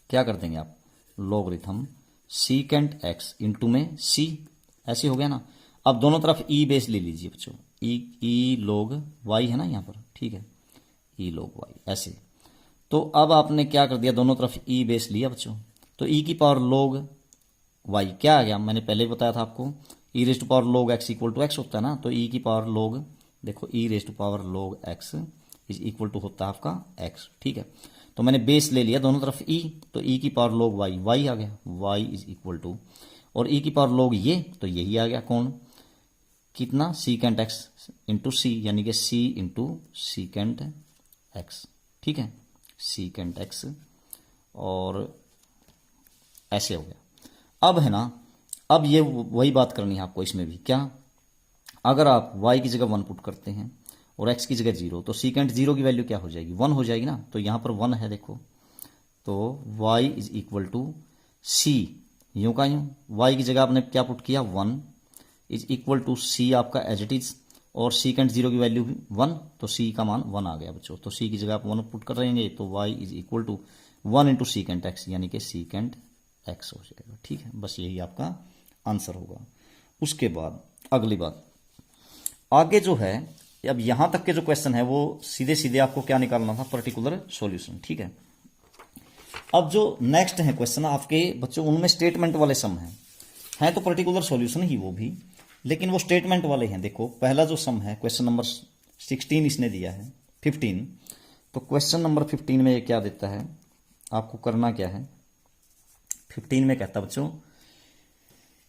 क्या कर देंगे आप, लॉगरिथम सीकेंट x इंटू में c, ऐसे हो गया ना। अब दोनों तरफ e बेस ले लीजिए बच्चों, e log y है ना यहाँ पर, ठीक है, e log y ऐसे। तो अब आपने क्या कर दिया, दोनों तरफ e बेस लिया बच्चों, तो e की पावर log y क्या आ गया, मैंने पहले बताया था आपको, e raise to power log x equal to x होता है ना, तो e की पावर log, देखो e raise to power log x is equal to होता है आपका x, ठीक है। तो मैंने बेस ले लिया दोनों तरफ e, तो e की पावर log y आ गया, y इज इक्वल टू, और e की पावर log ये, तो यही आ गया कौन, कितना, सीकेंट x इंटू सी, यानी कि c इंटू सीकेंट x, ठीक है, सीकेंट x, और ऐसे हो गया। अब है ना, अब ये वही बात करनी है आपको इसमें भी, क्या, अगर आप y की जगह 1 पुट करते हैं और x की जगह 0, तो सीकेंट 0 की वैल्यू क्या हो जाएगी, 1 हो जाएगी ना। तो यहां पर 1 है देखो, तो y is equal to c, यूं का यूं, y की जगह आपने क्या पुट किया, 1 इज इक्वल टू c आपका एज इट इज, और सीकेंट 0 की वैल्यू 1, तो c का मान 1 आ गया बच्चों। तो c की जगह आप 1 पुट कर रहेंगे तो y is equal to 1 into secant x, यानी कि सीकेंट x हो जाएगा, ठीक है। बस यही आपका आंसर होगा। उसके बाद अगली बात, आगे जो है, अब यहां तक के जो क्वेश्चन है वो सीधे सीधे आपको क्या निकालना था, पर्टिकुलर सॉल्यूशन, ठीक है। अब जो नेक्स्ट है क्वेश्चन आपके बच्चों, उनमें स्टेटमेंट वाले सम हैं तो पर्टिकुलर सॉल्यूशन ही वो भी, लेकिन वो स्टेटमेंट वाले हैं। देखो पहला जो सम है क्वेश्चन नंबर 16 इसने दिया है 15, तो क्वेश्चन नंबर 15 में ये क्या देता है, आपको करना क्या है, 15 में कहता है बच्चों,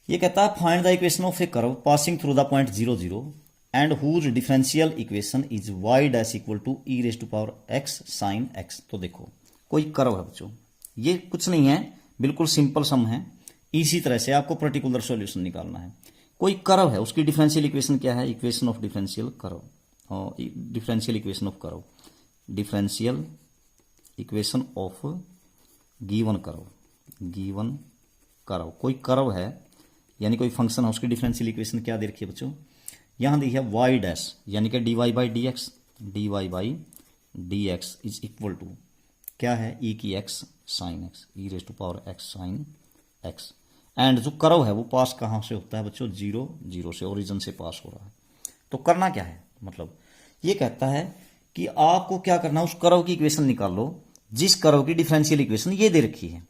ये कहता है find the equation of a curve passing through the point 0 0 and whose differential equation is y dash equal to e raise to power x sine x। तो देखो कोई कर्व है बच्चों, ये कुछ नहीं है, बिल्कुल सिंपल सम है। इसी तरह से आपको पर्टिकुलर सॉल्यूशन निकालना है। कोई कर्व है, उसकी डिफरेंशियल इक्वेशन क्या है, equation of differential curve, differential equation of curve, differential equation of given curve, कोई कर्व है यानी कोई फंक्शन है, उसकी डिफरेंशियल इक्वेशन क्या दे रखी है बच्चों, यहां दी है y डैश, यानी कि dy by d x is equal to क्या है, e की x sine x, e raise to power x sine x। And जो कर्व है वो पास कहां से होता है बच्चों, 0 0 से, ओरिजिन से पास हो रहा है। तो करना क्या है, मतलब ये कहता है कि आपको क्या करना है, उस कर्व की इक्वेशन निकाल लो जिस कर्व की डिफरेंशियल इक्वेशन ये दे रखी है,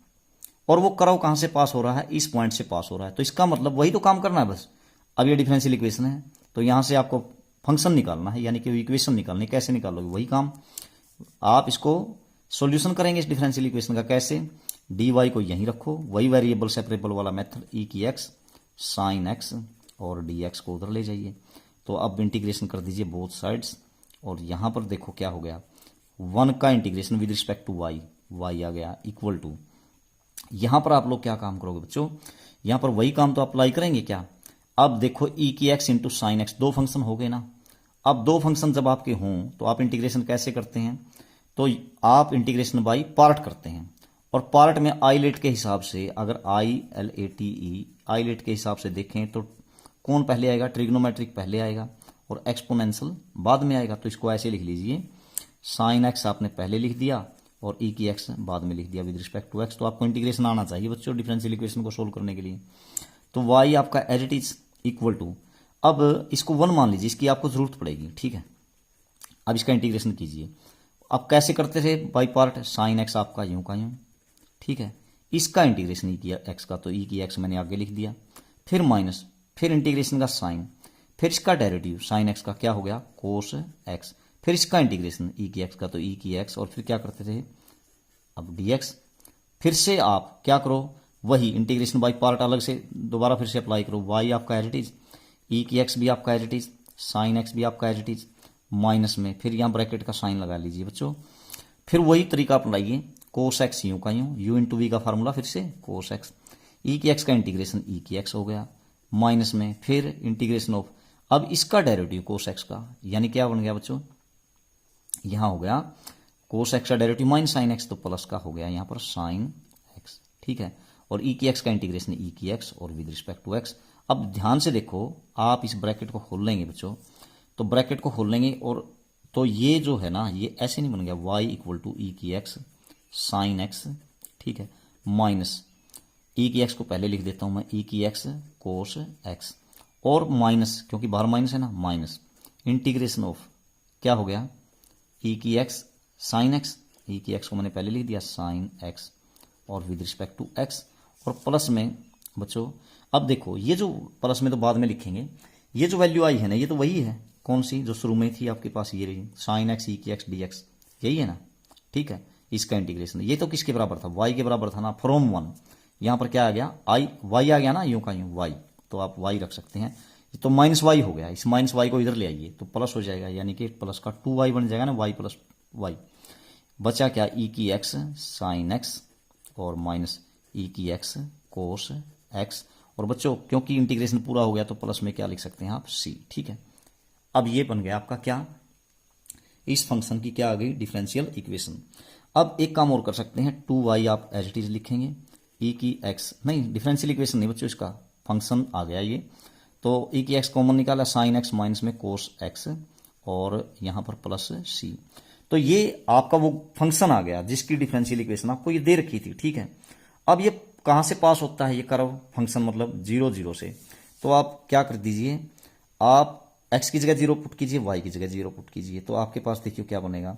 और वो कर्व कहां से पास हो रहा है, इस पॉइंट से पास हो रहा है। तो इसका मतलब वही तो काम करना है बस। अब ये डिफरेंशियल इक्वेशन है तो यहां से आपको फंक्शन निकालना है, यानी कि इक्वेशन निकालनी। कैसे निकालोगे, वही काम, आप इसको सॉल्यूशन करेंगे इस डिफरेंशियल इक्वेशन का। कैसे, dy को यहीं रखो, वही वेरिएबल सेपरेबल वाला मेथड, e की x साइन x, और dx को उधर ले जाइए। तो अब इंटीग्रेशन कर दीजिए बोथ साइड्स, और यहां पर देखो क्या हो गया, 1 का integration with respect to y आ गया इक्वल टू, यहां पर आप लोग क्या काम करोगे बच्चों, यहां पर वही काम तो अप्लाई करेंगे क्या, अब देखो ई की एक्स इंटू साइन एक्स, दो फंक्शन हो गए ना। अब दो फंक्शन जब आपके हों तो आप इंटीग्रेशन कैसे करते हैं, तो आप इंटीग्रेशन बाई पार्ट करते हैं। और पार्ट में आईलेट के हिसाब से, अगर ILATE आईलेट के हिसाब से देखें तो कौन पहले आएगा, ट्रिग्नोमेट्रिक पहले आएगा और एक्सपोनेंशियल बाद में आएगा। तो इसको ऐसे लिख लीजिए, साइन एक्स आपने पहले लिख दिया और ई की एक्स बाद में लिख दिया विद रिस्पेक्ट टू एक्स। तो आपको इंटीग्रेशन आना चाहिए बच्चों डिफरेंशियल इक्वेशन को सोल्व करने के लिए। तो वाई आपका as it is equal to, अब इसको 1 मान लीजिए, इसकी आपको जरूरत पड़ेगी, ठीक है। अब इसका इंटीग्रेशन कीजिए। अब कैसे करते थे बाई पार्ट, साइन एक्स आपका यूं का यूं, ठीक है। इसका इंटीग्रेशन ई की एक्स का, तो ई की एक्स मैंने आगे लिख दिया, फिर माइनस, फिर इंटीग्रेशन का साइन, फिर इसका डेरिवेटिव साइन एक्स का क्या हो गया कोस एक्स, फिर इसका इंटीग्रेशन ई की एक्स का, तो ई की एक्स, और फिर क्या करते थे अब डीएक्स। फिर से आप क्या करो, वही इंटीग्रेशन बाई पार्ट अलग से दोबारा फिर से अप्लाई करो। वाई आपका एज इट इज, ई की एक्स भी आपका as it is, sine x भी आपका एज इट इज, माइनस में फिर यहाँ ब्रैकेट का साइन लगा लीजिए बच्चों। फिर वही तरीका अपनाइए, कोस एक्स यूं का यूं, यू इंटू वी का फार्मूला फिर से कोस एक्स, ई की एक्स का इंटीग्रेशन ई की एक्स हो गया, माइनस में फिर इंटीग्रेशन ऑफ, अब इसका डेरिवेटिव कोस एक्स का, यानी क्या बन गया बच्चों, यहां हो गया कोस एक्स का डेरिवेटिव माइनस साइन एक्स, तो प्लस का हो गया यहां पर साइन एक्स, ठीक है। और ई की एक्स का इंटीग्रेशन ई की एक्स और विद रिस्पेक्ट टू एक्स। अब ध्यान से देखो, आप इस ब्रैकेट को खोल लेंगे बच्चों, तो ब्रैकेट को खोल लेंगे और तो ये जो है ना, ये ऐसे नहीं बन गया, वाई इक्वल टू ई की एक्स साइन एक्स, ठीक है, माइनस ई की एक्स को पहले लिख देता हूं मैं, ई की एक्स कोस एक्स, और माइनस, क्योंकि बाहर माइनस है ना, माइनस इंटीग्रेशन ऑफ क्या हो गया ई की एक्स साइन एक्स, ई की एक्स को मैंने पहले लिख दिया साइन एक्स और विद रिस्पेक्ट टू एक्स, और प्लस में बच्चों, अब देखो ये जो प्लस में तो बाद में लिखेंगे, ये जो वैल्यू आई है ना, ये तो वही है, कौन सी जो शुरू में थी आपके पास, ये रही साइन एक्स ई की एक्स डी एक्स, यही है ना, ठीक है। इसका इंटीग्रेशन ये तो किसके बराबर था, वाई के बराबर था ना, फ्रॉम 1, यहां पर क्या आ गया आई वाई आ गया ना, यूं का यूं वाई, तो आप वाई रख सकते हैं, तो माइनस वाई हो गया, इस माइनस वाई को इधर ले आइए तो प्लस हो जाएगा, यानी कि प्लस का 2y बन जाएगा ना, वाई प्लस वाई, बचा क्या ई की एक्स साइन एक्स और माइनस ई की एक्स कोस एक्स, और बच्चों क्योंकि इंटीग्रेशन पूरा हो गया तो प्लस में क्या लिख सकते हैं आप सी, ठीक है। अब ये बन गया आपका क्या, इस फंक्शन की क्या आ गई डिफरेंशियल इक्वेशन। अब एक काम और कर सकते हैं, 2y आप एज इट इज लिखेंगे, ई की एक्स नहीं, डिफरेंशियल इक्वेशन नहीं बच्चों, इसका फंक्शन आ गया ये, तो ई की एक्स कॉमन निकाला, साइन एक्स माइनस में कोस एक्स और यहां पर प्लस सी, तो ये आपका वो फंक्शन आ गया जिसकी डिफरेंशियल इक्वेशन आपको ये दे रखी थी, ठीक है। अब ये कहां से पास होता है ये कर्व फंक्शन, मतलब 0 0 से, तो आप क्या कर दीजिए, आप x की जगह 0 पुट कीजिए, y की जगह 0 पुट कीजिए, तो आपके पास देखिए क्या बनेगा,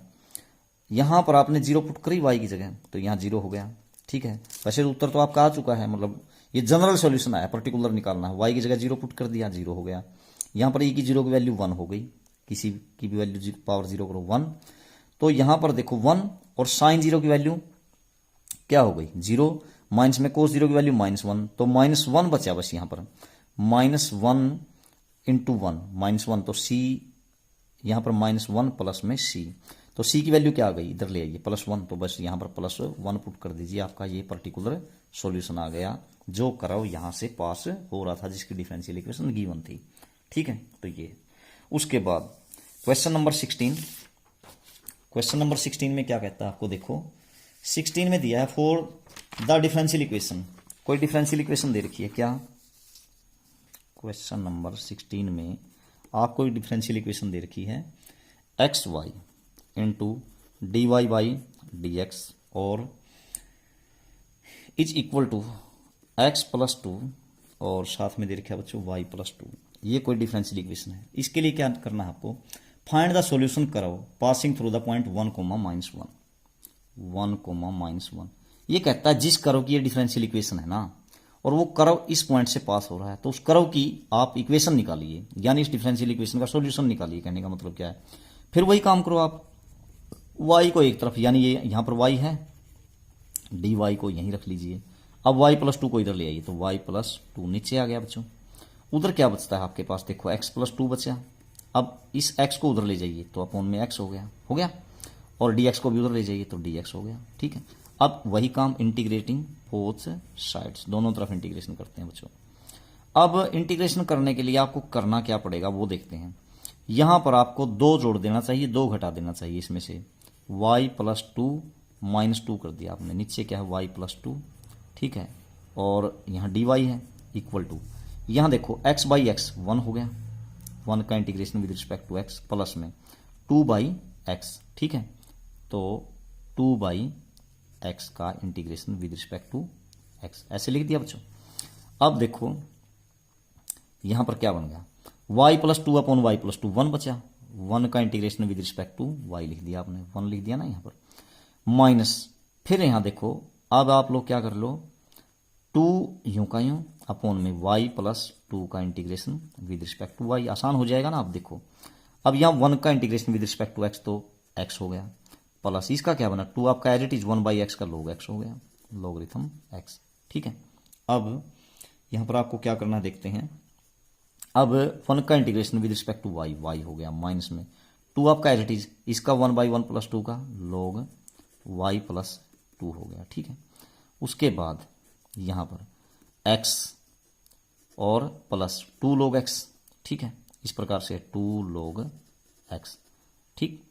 यहां पर आपने 0 पुट करी y की जगह, तो यहां 0 हो गया, ठीक है। वैसे उत्तर तो आपका आ चुका है, मतलब ये जनरल सॉल्यूशन आया, पर्टिकुलर निकालना है, y की जगह 0 पुट कर दिया, 0 हो गया। यहां पर e की 0 की वैल्यू 1 हो गई, किसी की भी वैल्यू पावर 0 करो 1, तो यहां पर देखो 1 और साइन 0 की वैल्यू क्या हो गई 0, माइनस में कोस 0 की वैल्यू -1, तो -1 बचा बस यहां पर, -1 इंटू 1 -1, तो सी यहां पर -1 प्लस में सी, तो सी की वैल्यू क्या आ गई, इधर ले आइए +1, तो बस यहां पर +1 पुट कर दीजिए, आपका ये पर्टिकुलर सॉल्यूशन आ गया, जो कर्व यहां से पास हो रहा था जिसकी डिफरेंशियल इक्वेशन गिवन थी, ठीक है। तो ये उसके बाद क्वेश्चन नंबर 16, क्वेश्चन नंबर 16 में क्या कहता है आपको, देखो 16 में दिया है फॉर द डिफरेंशियल इक्वेशन, कोई डिफरेंशियल इक्वेशन दे रखी है क्या, क्वेश्चन नंबर 16 में आपको डिफरेंशियल इक्वेशन दे रखी है x y into d y by d x और is equal to x plus 2 और साथ में दे रखा है बच्चों वाई प्लस 2, ये कोई डिफरेंशियल इक्वेशन है। इसके लिए क्या करना है आपको, फाइंड द सॉल्यूशन करो पासिंग थ्रू द पॉइंट 1, -1, 1, -1, ये कहता है जिस कर्व की ये डिफरेंशियल इक्वेशन है ना, और वो कर्व इस पॉइंट से पास हो रहा है, तो उस कर्व की आप इक्वेशन निकालिए, यानी इस डिफरेंशियल इक्वेशन का सॉल्यूशन निकालिए, कहने का मतलब क्या है। फिर वही काम करो आप, y को एक तरफ, यानी ये यहां पर y है, dy को यहीं रख लीजिए, अब y प्लस 2 को इधर ले आइए, तो y प्लस 2 नीचे आ गया बच्चों, उधर क्या बचता है आपके पास, देखो x प्लस 2 बचा, अब इस x को उधर ले जाइए तो अपॉन में x हो गया, और dx को भी उधर ले जाइए तो dx हो गया, ठीक है। अब वही काम इंटीग्रेटिंग बोथ साइड्स, दोनों तरफ इंटीग्रेशन करते हैं बच्चों। अब इंटीग्रेशन करने के लिए आपको करना क्या पड़ेगा वो देखते हैं। यहां पर आपको 2 जोड़ देना चाहिए, 2 घटा देना चाहिए इसमें से। y प्लस 2 माइनस 2 कर दिया आपने, नीचे क्या है y प्लस 2, ठीक है, और यहाँ dy है इक्वल टू, यहाँ देखो x बाई एक्स 1 हो गया, 1 का integration with respect to x, plus में 2 बाई एक्स, ठीक है, तो 2 बाई एक्स का integration with respect to x, ऐसे लिख दिया बच्चों। अब देखो यहां पर क्या बन गया, y plus 2 upon y plus 2 1 बचा, 1 का integration with respect to y लिख दिया आपने, 1 लिख दिया ना यहां पर, माइनस, फिर यहां देखो अब आप लोग क्या कर लो, 2 यूं का यूं अपॉन में y प्लस 2 का integration with respect to y, आसान हो जाएगा ना। आप देखो अब यहां 1 का integration with respect to x तो x हो गया, प्लस इसका क्या बना 2 आपका as it is 1 by x का लोग x हो गया, लोगरिथम x, ठीक है। अब यहां पर आपको क्या करना है देखते हैं। अब 1 का integration with respect to y, y हो गया माइनस में 2 आपका एज इट इज, इसका 1 बाई 1 प्लस 2 का लोग y प्लस 2 हो गया, ठीक है। उसके बाद यहां पर x और प्लस 2 लोग x, ठीक है, इस प्रकार से 2 लोग x, ठीक।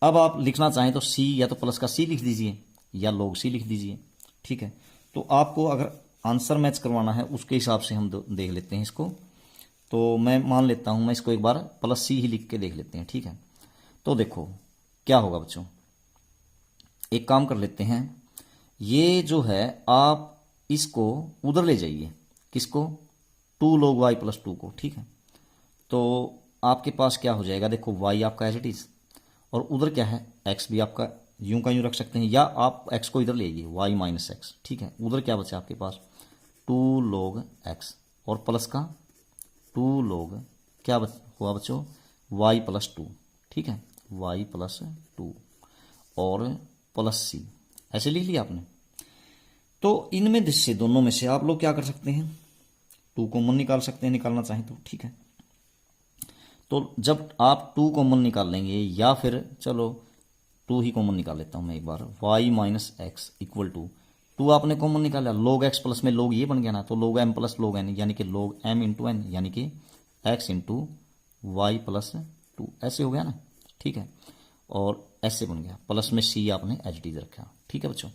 अब आप लिखना चाहें तो c या तो प्लस का c लिख दीजिए या लोग c लिख दीजिए, ठीक है। तो आपको अगर आंसर मैच करवाना है उसके हिसाब से हम देख लेते हैं इसको। तो मैं मान लेता हूं, मैं इसको एक बार प्लस c ही लिख के देख लेते हैं, ठीक है। तो देखो क्या होगा बच्चों, एक काम कर लेते हैं, ये जो है आप इसको उधर ले जाइए, किसको, 2 लोग y प्लस 2 को, ठीक है। तो आपके पास क्या हो जाएगा, देखो y आपका एज इट इज और उधर क्या है x भी आपका यूं का यूं रख सकते हैं, या आप x को इधर ले आइए y माइनस एक्स, ठीक है। उधर क्या बचा आपके पास 2 लोग x और प्लस का 2 लोग क्या हुआ बच्चों y प्लस 2, ठीक है, y प्लस 2 और प्लस c, ऐसे लिख लिया आपने। तो इनमें से दोनों में से आप लोग क्या कर सकते हैं, 2 कॉमन निकाल सकते हैं, निकालना चाहें तो, ठीक है। तो जब आप 2 कॉमन निकाल लेंगे, या फिर चलो 2 ही कॉमन निकाल लेता हूं मैं एक बार, y minus x equal to 2 आपने कॉमन निकाला, log x प्लस में log ये बन गया ना, तो log m plus log n यानी कि log m इंटू एन यानी कि x इंटू वाई प्लस 2, ऐसे हो गया ना, ठीक है। और ऐसे बन गया, प्लस में c आपने एच डी रखा, ठीक है बच्चों।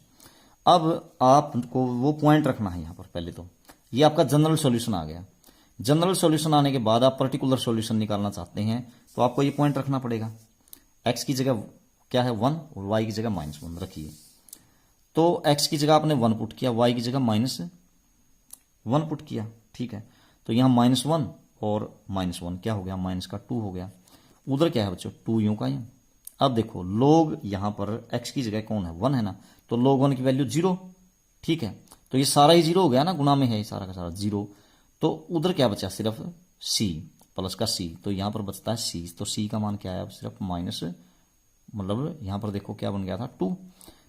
अब आपको वो पॉइंट रखना है यहाँ पर, पहले तो ये आपका जनरल सॉल्यूशन आ गया। जनरल सॉल्यूशन आने के बाद आप पर्टिकुलर सॉल्यूशन निकालना चाहते हैं तो आपको ये पॉइंट रखना पड़ेगा, x की जगह क्या है 1 और y की जगह -1 रखिए। तो x की जगह आपने 1 पुट किया, y की जगह -1 पुट किया, ठीक है। तो यहाँ -1 और -1 क्या हो गया, माइनस का 2 हो गया। उधर क्या है बच्चों 2 यूं का यूं। अब देखो लोग यहाँ पर x की जगह कौन है 1 है ना, तो log 1 की वैल्यू 0, ठीक है। तो ये सारा ही 0 हो गया ना, गुना में है ये सारा का सारा 0। तो उधर क्या बचा सिर्फ c प्लस का c, तो यहाँ पर बचता है c, तो c का मान क्या है अब सिर्फ माइनस, मतलब यहाँ पर देखो क्या बन गया था 2,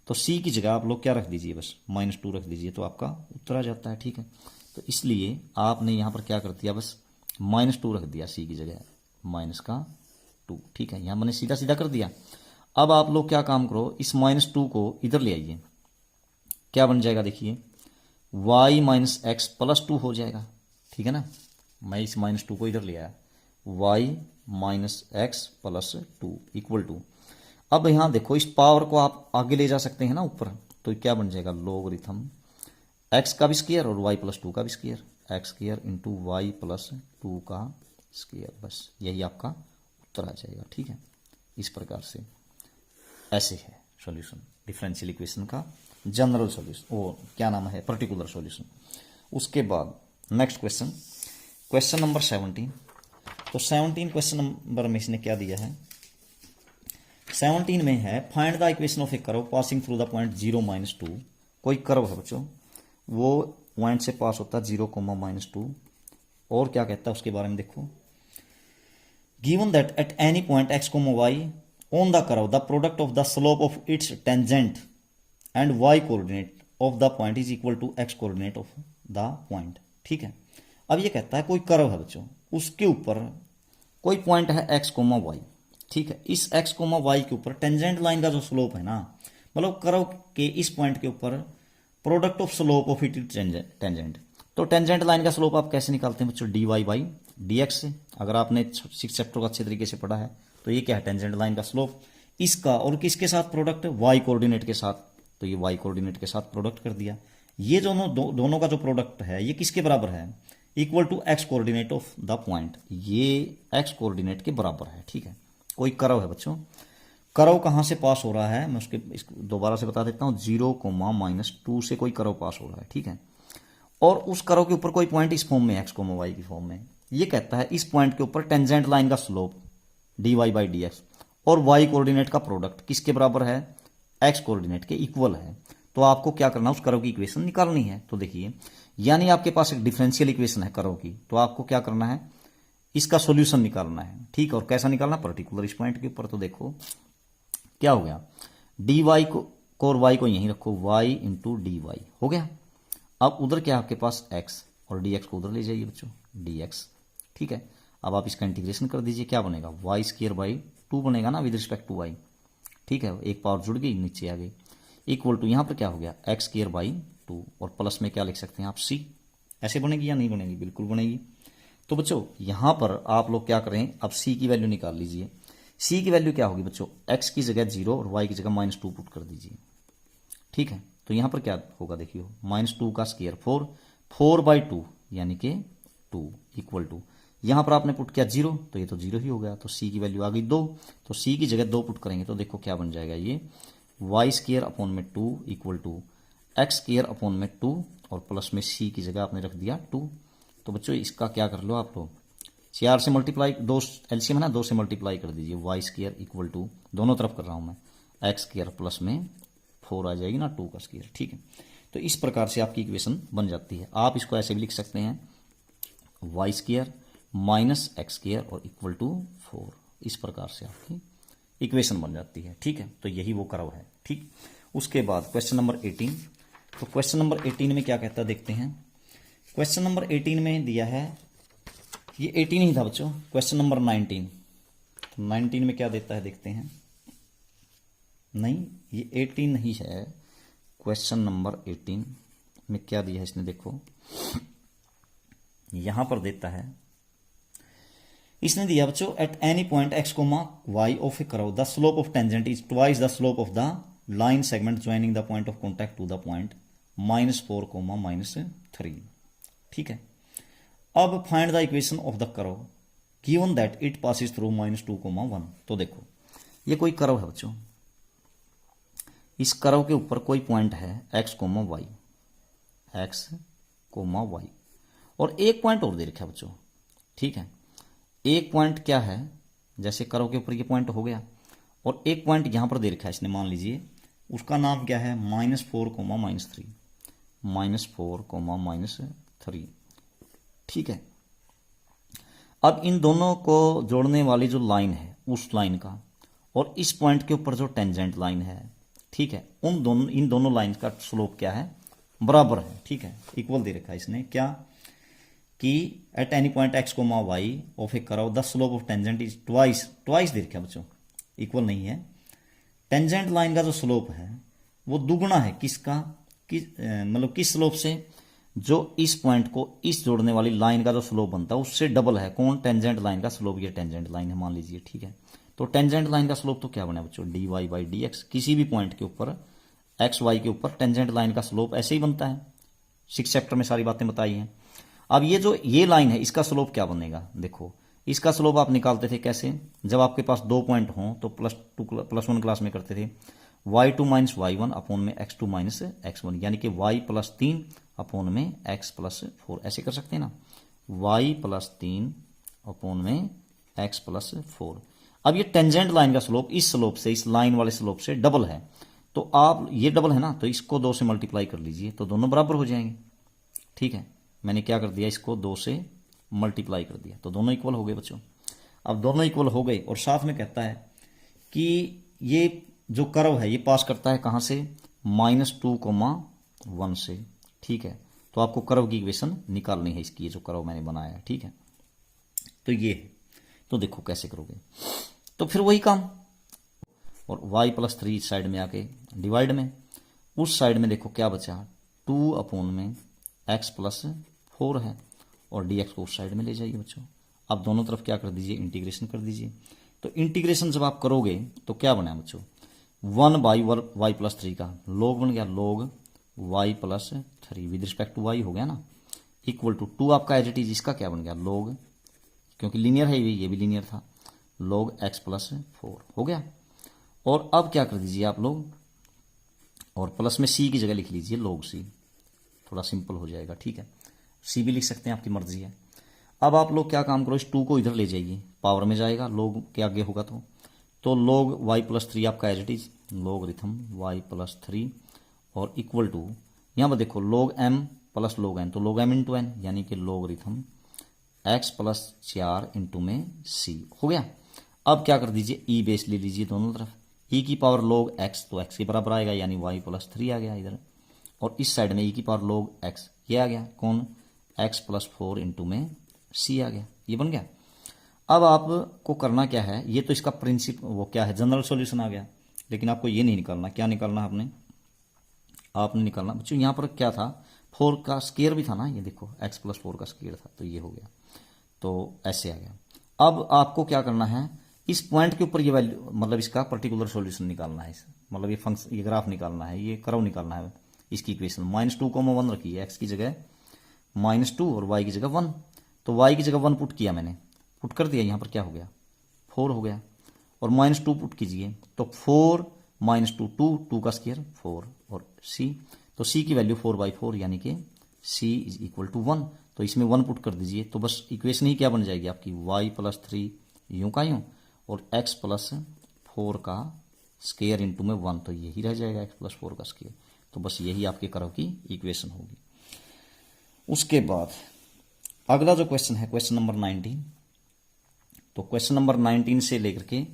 तो c की जगह आप लोग क्या रख दीजिए बस -2 रख दीजिए, तो आपका उत्तर आ जाता है, ठीक है। तो इसलिए आपने यहाँ पर क्या कर दिया, बस -2 रख दिया c की जगह -2, ठीक है। यहाँ मैंने सीधा सीधा कर दिया। अब आप लोग क्या काम करो, इस -2 को इधर ले आइए, क्या बन जाएगा देखिए y माइनस एक्स प्लस 2 हो जाएगा, ठीक है ना। मैं इस -2 को इधर ले आया, y minus x plus 2 equal to, अब यहां देखो इस पावर को आप आगे ले जा सकते हैं ना ऊपर, तो क्या बन जाएगा लोगरिथम x का भी स्क्वायर और y प्लस 2 का भी square, x square into y plus 2 का स्क्वायर, बस यही आपका उत्तर आ जाएगा, ठीक है। इस प्रकार से ऐसे है सॉल्यूशन डिफरेंशियल इक्वेशन का जनरल सॉल्यूशन, वो क्या नाम है पर्टिकुलर सॉल्यूशन। उसके बाद नेक्स्ट क्वेश्चन, क्वेश्चन नंबर 17। तो 17 क्वेश्चन नंबर में इसने क्या दिया है, 17 में है find the equation of a curve passing through the point 0 -2। कोई कर्व है बच्चों, वो पॉइंट से पास होता है 0, -2, और क्या कहता है उसके बारे में देखो, given that at any point x, y on the curve the product of the slope of its tangent and y coordinate of the point is equal to x coordinate of the point, ठीक है। अब ये कहता है कोई curve है बच्चों, उसके ऊपर कोई पॉइंट है x, y, ठीक है। इस x, y के ऊपर टेंजेंट लाइन का जो स्लोप है ना, मतलब कर्व के इस पॉइंट के ऊपर product of slope of it tangent, तो टेंजेंट लाइन का स्लोप आप कैसे निकालते हैं बच्चों, d y by d x से। अगर आपने 6 चैप्टर को अच्छे तरीके से पढ़ा है तो ये क्या है, टेंजेंट लाइन का स्लोप। इसका और किसके साथ प्रोडक्ट, वाई कोऑर्डिनेट के साथ, तो ये वाई कोऑर्डिनेट के साथ प्रोडक्ट कर दिया। ये दोनों का जो प्रोडक्ट है ये किसके बराबर है, equal to x coordinate of the point, ये एक्स कोऑर्डिनेट के बराबर है। ठीक है, कोई कर्व है बच्चों, कर्व कहां से पास हो रहा है, मैं इसको दोबारा से बता देता हूं, 0, -2 से कोई कर्व पास हो रहा है। ठीक है, और उस कर्व के ऊपर कोई पॉइंट इस फॉर्म में, एक्स, वाई की फॉर्म में। ये कहता है इस पॉइंट के ऊपर टेंजेंट लाइन का slope d y by d x और वाई कोऑर्डिनेट का प्रोडक्ट किसके बराबर है, एक्स कोऑर्डिनेट के इक्वल है। तो आपको क्या करना है, उस कर्व की इक्वेशन निकालनी है। तो देखिए, यानी आपके पास एक डिफरेंशियल इक्वेशन है कर्व की, तो आपको क्या करना है, इसका सॉल्यूशन निकालना है। ठीक, और कैसा निकालना, पर्टिकुलर इस पॉइंट के ऊपर। तो देखो क्या हो गया, डी वाई को और वाई को यहीं रखो, वाई इंटू डी वाई हो गया। अब उधर क्या आपके पास एक्स, और डी एक्स को उधर ले जाइए बच्चों, डी एक्स। ठीक है, अब आप इसका इंटीग्रेशन कर दीजिए, क्या बनेगा, वाई स्क्वायर बाई 2 बनेगा ना विद रिस्पेक्ट टू वाई। ठीक है, एक पावर जुड़ गई, नीचे आ गई, इक्वल टू यहां पर क्या हो गया, एक्स स्क्वायर बाई 2, और प्लस में क्या लिख सकते हैं आप, सी। ऐसे बनेगी या नहीं बनेगी, बिल्कुल बनेगी। तो बच्चों यहां पर आप लोग क्या करें, अब सी की वैल्यू निकाल लीजिए। सी की वैल्यू क्या होगी बच्चों, एक्स की जगह 0 और वाई की जगह -2 पुट कर दीजिए। ठीक है, तो यहां पर क्या होगा, देखिए -2 का स्क्वायर 4, 4/2 यानी कि 2 इक्वल टू, यहां पर आपने पुट किया 0, तो ये तो 0 ही हो गया। तो सी की वैल्यू आ गई 2, तो सी की जगह 2 पुट करेंगे तो देखो क्या बन जाएगा, ये वाई स्क्वायर अपॉन में 2 equal to x square upon में 2, और प्लस में सी की जगह आपने रख दिया 2। तो बच्चों इसका क्या कर लो आप लोग, 4 से मल्टीप्लाई, 2 एलसीएम है ना, 2 से मल्टीप्लाई कर दीजिए, वाई स्क्वायर इक्वल टू, दोनों तरफ कर रहा हूं मैं, एक्स स्क्वायर प्लस में 4 आ जाएगी ना, 2 का स्क्वायर। ठीक है, तो इस प्रकार से आपकी इक्वेशन बन जाती है। आप इसको ऐसे भी लिख सकते हैं, y square minus x square और इक्वल टू 4, इस प्रकार से आपकी इक्वेशन बन जाती है। ठीक है, तो यही वो कर्व है। ठीक, उसके बाद क्वेश्चन नंबर 18। तो क्वेश्चन नंबर 18 में क्या कहता है देखते हैं। क्वेश्चन नंबर 18 में दिया है, ये 18 ही था बच्चों, क्वेश्चन नंबर 19। तो 19 में क्या देता है देखते हैं, नहीं ये 18 नहीं है, क्वेश्चन नंबर 18 में क्या दिया है इसने, देखो यहां पर देता है, इसने दिया बच्चों, at any point x comma y of a curve the slope of tangent is twice the slope of the line segment joining the point of contact to the point -4, -3। ठीक है, अब find the equation of the curve given that it passes through -2, 1। तो देखो ये कोई curve है बच्चों, इस कर्व के ऊपर कोई पॉइंट है एक्स, वाई, एक्स, वाई, और एक पॉइंट और दे रखा है बच्चों। ठीक है, एक पॉइंट क्या है, जैसे कर्व के ऊपर ये पॉइंट हो गया, और एक पॉइंट यहां पर दे रखा है इसने, मान लीजिए उसका नाम क्या है, -4, -3, -4, -3। ठीक है, अब इन दोनों को जोड़ने वाली जो लाइन है उस लाइन का, और इस पॉइंट के ऊपर जो टेंजेंट लाइन है, ठीक है, इन दोनों लाइन का स्लोप क्या है, बराबर है। ठीक है, इक्वल दे रखा है इसने, क्या कि at any point x, y of a curve the slope of tangent is twice दे रखा है बच्चों, इक्वल नहीं है। टेंजेंट लाइन का जो स्लोप है वो दुगना है किसका, मतलब किस स्लोप से, जो इस पॉइंट को इस जोड़ने वाली लाइन का जो स्लोप बनता है उससे डबल है। कौन, टेंजेंट लाइन का स्लोप, ये टेंजेंट लाइन है मान लीजिए। ठीक है, तो टेंजेंट लाइन का स्लोप तो क्या बना बच्चों, d y by d x. किसी भी पॉइंट के ऊपर एक्स वाई के ऊपर टेंजेंट लाइन का स्लोप ऐसे ही बनता है, 6 चैप्टर में सारी बातें बताई हैं। अब ये लाइन है, इसका स्लोप क्या बनेगा, देखो इसका स्लोप आप निकालते थे कैसे, जब आपके पास 2 पॉइंट हों तो +1 क्लास में करते थे, y2 - y1 अपॉन में x2 - x1, यानी कि y + 3 अपॉन में x + 4, ऐसे कर सकते हैं ना, y + 3 अपॉन में x + 4। अब ये टेंजेंट लाइन का स्लोप इस स्लोप से, इस लाइन वाले स्लोप से डबल है, तो आप ये डबल है ना, तो इसको 2 से मल्टीप्लाई कर लीजिए तो दोनों बराबर हो जाएंगे। ठीक है, मैंने क्या कर दिया, इसको 2 से मल्टीप्लाई कर दिया तो दोनों इक्वल हो गए बच्चों। अब दोनों इक्वल हो गए, और साथ में कहता है कि ये जो कर्व है ये पास करता है कहां से, -2, 1 से। ठीक है, तो आपको कर्व की इक्वेशन निकालनी है इसकी, ये जो कर्व मैंने बनाया है। ठीक है, तो ये है, तो देखो कैसे करोगे, तो फिर वही काम, और y + 3 इस साइड में आके डिवाइड में, उस साइड में देखो क्या बचा, 2 अपॉन में x + 4 है और dx को उस साइड में ले जाइए बच्चों। अब दोनों तरफ क्या कर दीजिए, इंटीग्रेशन कर दीजिए। तो इंटीग्रेशन जब आप करोगे तो क्या बना बच्चों, 1/y+3 का log बन गया, log y+3 with respect to y हो गया ना, इक्वल टू 2 आपका एज इट इज, इसका क्या बन गया log, क्योंकि लीनियर है ये भी लीनियर था, log x+4 हो गया। और अब क्या कर दीजिए आप लोग, और प्लस में c की जगह लिख लीजिए log c, थोड़ा सिंपल हो जाएगा, ठीक है। c भी लिख सकते हैं, आपकी मर्जी है। अब आप लोग क्या काम करो, इस 2 को इधर ले जाइए, पावर में जाएगा, log के आगे होगा तो log y+3 आपका as it is, logarithm y+3 और इक्वल टू, यहाँ पर देखो log m plus log n, तो log m इंटू n यानी कि logarithm x+4 इंटू में c हो गया। अब क्या कर दीजिए, e बेस ले लीजिए दोनों तरफ, e की पावर log x, तो x के बराबर आएगा यानी y+3 आ गया इधर, और इस साइड में e की पावर log x, ये आ गया कौन, x+4 इंटू में c आ गया, ये बन गया। अब आपको करना क्या है, ये तो इसका प्रिंसिप वो क्या है, जनरल सॉल्यूशन आ गया, लेकिन आपको ये नहीं निकालना, क्या निकालना है आपने निकालना बच्चों, यहाँ पर क्या था, 4 का स्केयर भी था ना, ये देखो x+4 का स्केयर था, तो ये हो गया, तो ऐसे आ गया। अब आपको क्या करना है, इस पॉइंट के ऊपर ये वैल्यू, मतलब इसका पर्टिकुलर सॉल्यूशन निकालना है, मतलब ये फंक्शन, ये ग्राफ निकालना है, ये कर्व निकालना है इसकी इक्वेशन। -2, 1 रखी है, x की जगह -2 और y की जगह 1, तो y की जगह 1 पुट किया मैंने, पुट कर दिया, यहाँ पर क्या हो गया 4 हो गया, और -2 पुट कीजिए, तो 4 -2 2 का स्केयर 4 और c, तो c की वैल्यू 4/4 यानी कि c इज इक्वल टू 1, तो इसमें 1 पुट कर दीजिए, तो बस इक्वेशन ही क्या बन जाएगी आपकी, y+3 यूं का यूं और x+4 का स्केयर इंटू में 1, तो यही रह जाएगा x+4 का स्केयर, तो बस यही आपके कर्व की इक्वेशन होगी। उसके बाद अगला जो क्वेश्चन है, क्वेश्चन नंबर 19, तो क्वेश्चन नंबर 19 से लेकर के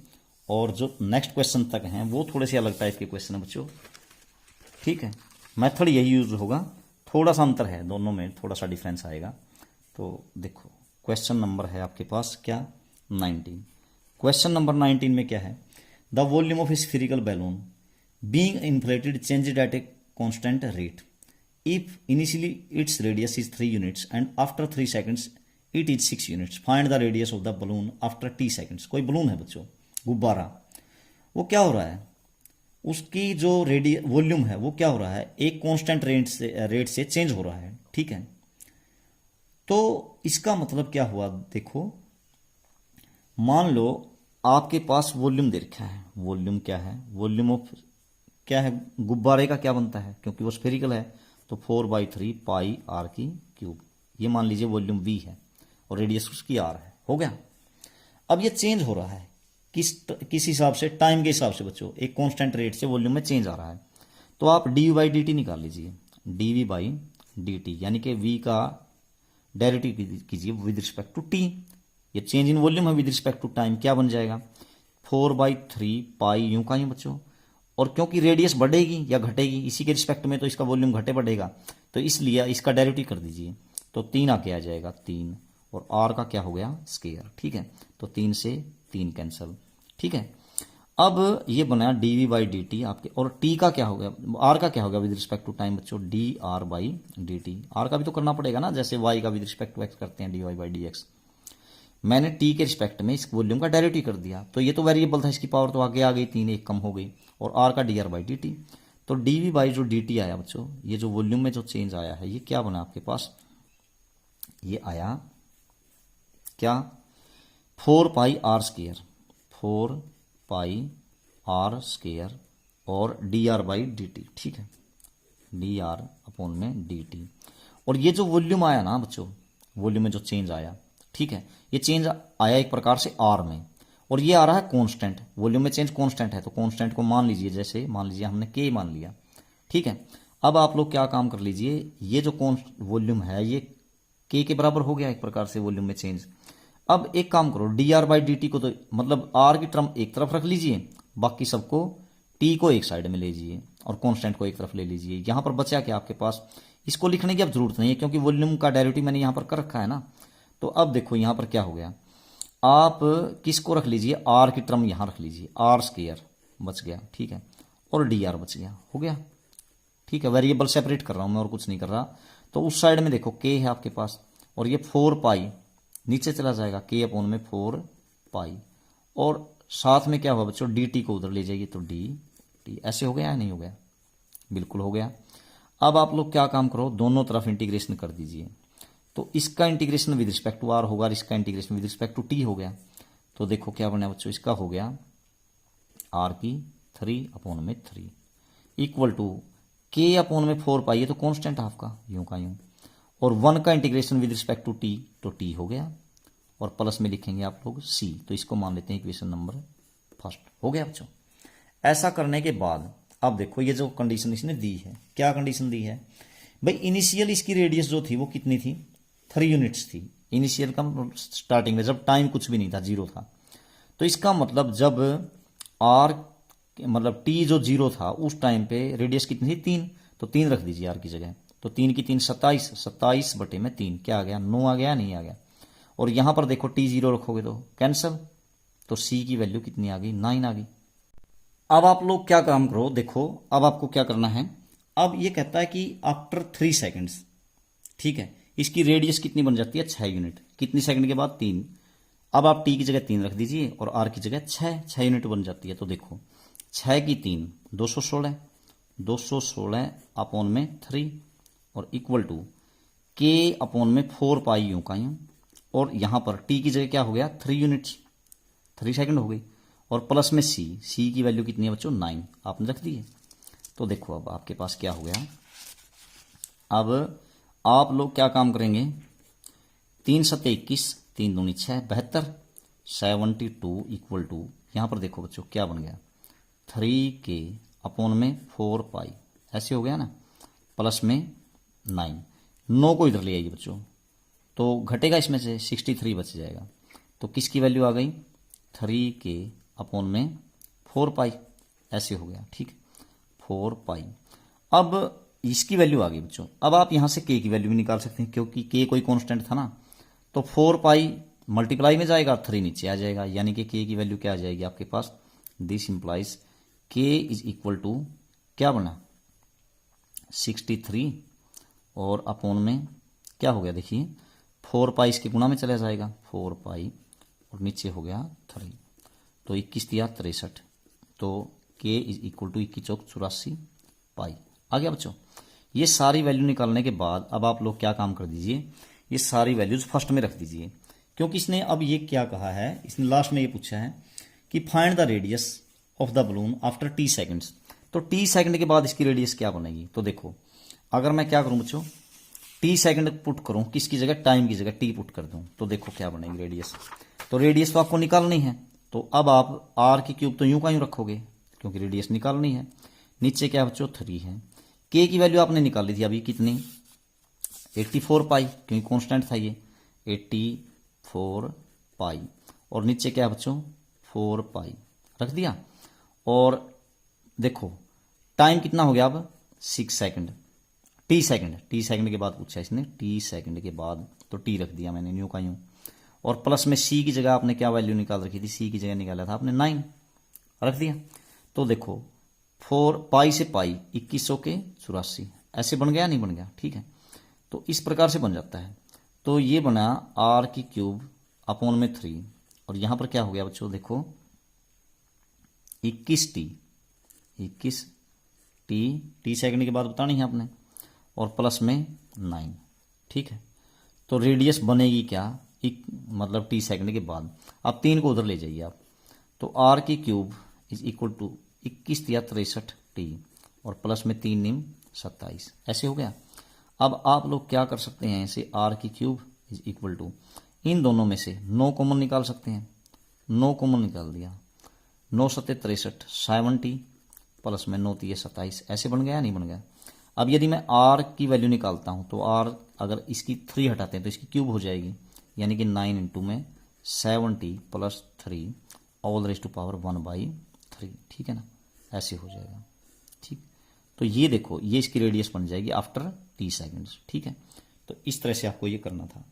और जो नेक्स्ट क्वेश्चन तक हैं वो थोड़े से अलग टाइप के क्वेश्चन है बच्चों, ठीक है। मेथड यही यूज होगा, थोड़ा सा अंतर है दोनों में, थोड़ा सा डिफरेंस आएगा। तो देखो क्वेश्चन नंबर है आपके पास क्या, 19। क्वेश्चन नंबर 19 में क्या है, the volume of a spherical balloon being inflated changed at a constant rate if initially its radius is 3 units and after 3 seconds it is 6 units, find the radius of the balloon after t seconds. कोई balloon है बच्चों, गुब्बारा, वो क्या हो रहा है, उसकी जो वॉल्यूम है वो क्या हो रहा है, एक कांस्टेंट रेट से चेंज हो रहा है, ठीक है। तो इसका मतलब क्या हुआ, देखो मान लो आपके पास वॉल्यूम दे रखा है, वॉल्यूम क्या है, वॉल्यूम ऑफ क्या है, गुब्बारे का क्या बनता है, क्योंकि वो स्फेरिकल है, तो 4/3 पाई r3, ये मान लीजिए वॉल्यूम v है और रेडियस उसकी r है, हो गया। अब ये चेंज हो रहा है किस हिसाब से, टाइम के हिसाब से बच्चों, एक कांस्टेंट रेट से वॉल्यूम में चेंज आ रहा है, तो आप dv/dt निकाल लीजिए, dv/dt यानी कि v का डेरिवेटिव कीजिए विद रिस्पेक्ट टू t, ये चेंज इन वॉल्यूम है विद रिस्पेक्ट टू टाइम, क्या बन जाएगा 4/3 पाई यूं का यूं बच्चों, और क्योंकि रेडियस बढ़ेगी या घटेगी इसी के रिस्पेक्ट में, तो इसका वॉल्यूम घटे बढ़ेगा, तो इसलिए इसका डेरिवेटिव कर दीजिए, तो 3 आके आ जाएगा 3, और r का क्या हो गया स्केयर, ठीक है, तो 3 से 3 कैंसिल, ठीक है। अब ये बना dv/dt आपके, और t का क्या हो गया, r का क्या हो गया विद रिस्पेक्ट टू टाइम बच्चों, dr/dt, r का भी तो करना पड़ेगा ना, जैसे y का विद रिस्पेक्ट टू x करते हैं dy/dx, मैंने t के रिस्पेक्ट में इस वॉल्यूम का डेरिवेटिव कर दिया, तो ये तो वेरिएबल था, इसकी पावर तो आगे आ गई 3, एक कम हो गई, और r का dr/dt, तो dv/dt आया बच्चों, ये जो वॉल्यूम में जो चेंज आया है ये क्या बना आपके पास, ये आया क्या 4πr², 4πr² और dr/dt, ठीक है, dr/dt, और ये जो वॉल्यूम आया ना बच्चों, वॉल्यूम में जो चेंज आया, ठीक है, ये चेंज आया एक प्रकार से r में, और ये आ रहा है कांस्टेंट, वॉल्यूम में चेंज कांस्टेंट है, तो कांस्टेंट को मान लीजिए, जैसे मान लीजिए हमने k मान लिया, ठीक है। अब आप लोग क्या काम कर लीजिए, ये जो वॉल्यूम है ये k के बराबर हो गया एक प्रकार से वॉल्यूम में चेंज। अब एक काम करो, dr/dt को तो मतलब r की टर्म एक तरफ रख लीजिए, बाकी सबको t को एक साइड में ले लीजिए और कांस्टेंट को एक तरफ ले लीजिए। यहां पर बचा क्या आपके पास, इसको लिखने की अब जरूरत नहीं है क्योंकि वॉल्यूम का डेरिवेटिव मैंने यहां पर कर रखा है ना। तो अब देखो यहां पर क्या हो गया, आप किसको रख लीजिए, r की टर्म यहां रख लीजिए, r² बच गया, ठीक है, और dr बच गया, हो गया, ठीक है। वेरिएबल सेपरेट कर रहा हूं मैं और कुछ नहीं कर रहा। तो उस साइड में देखो k है आपके पास, और ये 4 पाई नीचे चला जाएगा, k अपॉन में 4 पाई, और साथ में क्या हुआ बच्चों, dt को उधर ले जाइए तो dt। ऐसे हो गया या नहीं हो गया? बिल्कुल हो गया। अब आप लोग क्या काम करो, दोनों तरफ इंटीग्रेशन कर दीजिए। तो इसका integration with respect to r होगा और इसका integration with respect to t हो गया। तो देखो क्या बना बच्चों, इसका हो गया r की 3 अपॉन में 3 इक्वल टू k अपॉन में 4 पाई, ये तो कांस्टेंट हाफ का यूं का यूं, और 1 का integration with respect to t, तो t हो गया, और प्लस में लिखेंगे आप लोग c, तो इसको मान लेते हैं इक्वेशन नंबर फर्स्ट। हो गया बच्चों। ऐसा करने के बाद अब देखो ये जो कंडीशन इसने दी है, क्या कंडीशन दी है भाई, इनिशियल इसकी रेडियस जो थी वो कितनी थी, 3 यूनिट्स थी इनिशियल का, स्टार्टिंग में जब टाइम कुछ भी नहीं था, 0 था। तो इसका मतलब जब r मतलब t जो 0 था उस टाइम पे रेडियस कितनी थी, 3, तो 3 रख दीजिए r की जगह। तो 3 की 3 27, 27 बटे में 3 क्या आ गया, 9 आ गया, नहीं आ गया। और यहां पर देखो t 0 रखोगे तो कैंसल, तो c की वैल्यू कितनी आ गई, 9 आ गई। अब आप लोग क्या काम करो, देखो अब आपको क्या करना है, अब ये कहता है कि आफ्टर 3 सेकेंड्स, ठीक है, इसकी रेडियस कितनी बन जाती है, 6 यूनिट, कितनी सेकंड के बाद, 3। अब आप t की जगह 3 रख दीजिए और r की जगह 6 यूनिट बन जाती है। तो देखो 6 की 3 216 अपॉन में 3 और इक्वल टू k अपॉन में 4 पाई यूं का यूं, और यहां पर t की जगह क्या हो गया, 3 यूनिट, 3 सेकंड हो गई, और प्लस में c की वैल्यू कितनी है बच्चों, 9 आपने रख दी है। तो देखो अब आपके पास क्या हो गया, अब आप लोग क्या काम करेंगे, 3 सत्ते 21, 3 दूनी 6, 72, 72 इक्वल टू, यहां पर देखो बच्चों क्या बन गया, 3k अपॉन में 4 पाई, ऐसे हो गया ना, प्लस में 9 को इधर ले आइए बच्चों, तो घटेगा इसमें से 63 बच जाएगा। तो किसकी वैल्यू आ गई, 3k अपॉन में 4 पाई, ऐसे हो गया, ठीक, 4 पाई। अब इसकी वैल्यू आ गई बच्चों। अब आप यहां से k की वैल्यू भी निकाल सकते हैं, क्योंकि k कोई कांस्टेंट था ना, तो 4 पाई मल्टीप्लाई में जाएगा, 3 नीचे आ जाएगा, यानी कि k की वैल्यू क्या आ जाएगी आपके पास, this implies k is equal to क्या बना, 63, और अपॉन में क्या हो गया, देखिए 4 पाई इसके गुणा में चला जाएगा, 4 पाई और नीचे हो गया 3, तो 21 दिया 63, तो k इज इक्वल टू 21 चौक 84 पाई आ गया बच्चों। ये सारी वैल्यू निकालने के बाद अब आप लोग क्या काम कर दीजिए, ये सारी वैल्यूज फर्स्ट में रख दीजिए, क्योंकि इसने अब ये क्या कहा है, इसने लास्ट में ये पूछा है कि find the radius of the balloon after t seconds. तो t सेकंड के बाद इसकी रेडियस क्या बनेगी, तो देखो अगर मैं क्या करूं बच्चों, t सेकंड पुट करूं, किसकी जगह, टाइम की जगह t पुट कर दूं, तो देखो क्या बनेगी रेडियस। तो रेडियस तो आपको निकालनी है, तो अब आप r की क्यूब तो यूं का यूं रखोगे, क्योंकि रेडियस निकालनी है। नीचे क्या बच्चों, 3 है। k की वैल्यू आपने निकाल ली थी अभी, कितनी, 84 पाई, क्योंकि कांस्टेंट था ये, 84 पाई, और नीचे क्या बच्चों, 4 पाई रख दिया। और देखो टाइम कितना हो गया अब, 6 सेकंड, t सेकंड के बाद पूछा इसने, t सेकंड के बाद, तो t रख दिया मैंने यूं का यूं, और प्लस में c की जगह आपने क्या वैल्यू निकाल रखी थी, c की जगह निकाला था आपने 9 रख दिया। तो देखो 4 पाई से पाई 2100 के 84, ऐसे बन गया नहीं बन गया, ठीक है, तो इस प्रकार से बन जाता है। तो ये बना r की क्यूब अपॉन में 3, और यहां पर क्या हो गया बच्चों, देखो 21t t सेकंड के बाद बतानी है आपने, और प्लस में 9, ठीक है। तो रेडियस बनेगी क्या, मतलब t सेकंड के बाद, आप 3 को उधर ले जाइए आप, तो r की क्यूब इज इक्वल टू 21 या 63 t, और प्लस में 3 निम 27, ऐसे हो गया। अब आप लोग क्या कर सकते हैं, इसे r की क्यूब इज इक्वल टू, इन दोनों में से 9 कॉमन निकाल सकते हैं, 9 कॉमन निकाल दिया, 9 सत्ते 63, 70 प्लस में 9 3 27, ऐसे बन गया नहीं बन गया। अब यदि मैं r की वैल्यू निकालता हूं, तो r अगर इसकी 3 हटाते हैं तो इसकी क्यूब हो जाएगी, यानी कि 9 इंटू में 70 plus 3 all raise to power 1/3, ठीक है ना, ऐसे हो जाएगा, ठीक। तो ये देखो ये इसकी रेडियस बन जाएगी आफ्टर t सेकंड्स, ठीक है। तो इस तरह से आपको ये करना था,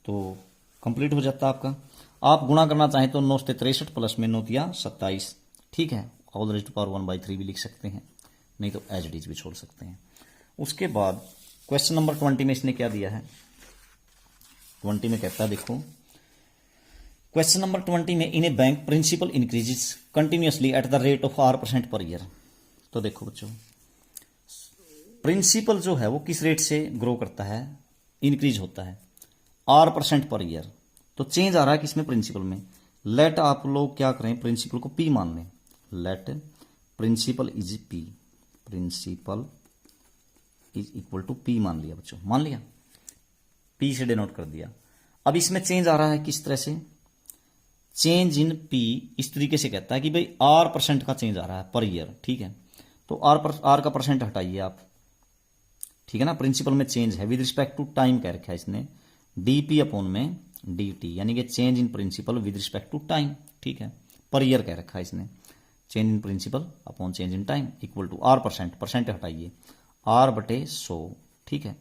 तो कंप्लीट हो जाता आपका। आप गुणा करना चाहें तो 9 से 63 प्लस में 9 या 27, ठीक है, ऑल रेज टू पावर 1/3 भी लिख सकते हैं, नहीं तो एज इट इज भी छोड़ सकते हैं। उसके बाद क्वेश्चन नंबर 20 में इसने क्या दिया है, 20 में कहता है, देखो क्वेश्चन नंबर 20 में, in a bank principal increases continuously at the rate of R% per year. तो देखो बच्चों, प्रिंसिपल जो है वो किस रेट से ग्रो करता है, इंक्रीज होता है R% पर ईयर। तो चेंज आ रहा है किसमें, प्रिंसिपल में। लेट आप लोग क्या करें, प्रिंसिपल को P मान लें। Let principal is P, principal is equal to P मान लिया बच्चों, मान लिया, P से डिनोट कर दिया। अब इसमें चेंज आ रहा है किस तरह से, चेंज इन P इस तरीके से कहता है कि भाई R% का चेंज आ रहा है पर ईयर, ठीक है। तो R का परसेंट हटाइए आप, ठीक है ना। प्रिंसिपल में चेंज है विद रिस्पेक्ट टू टाइम कह रखा है इसने, DP अपॉन में DT, यानी कि change in principal with respect to time, ठीक है। पर ईयर कह रखा है इसने, change in principal upon change in time equal to R%, percent हटाइए R/100, ठीक है।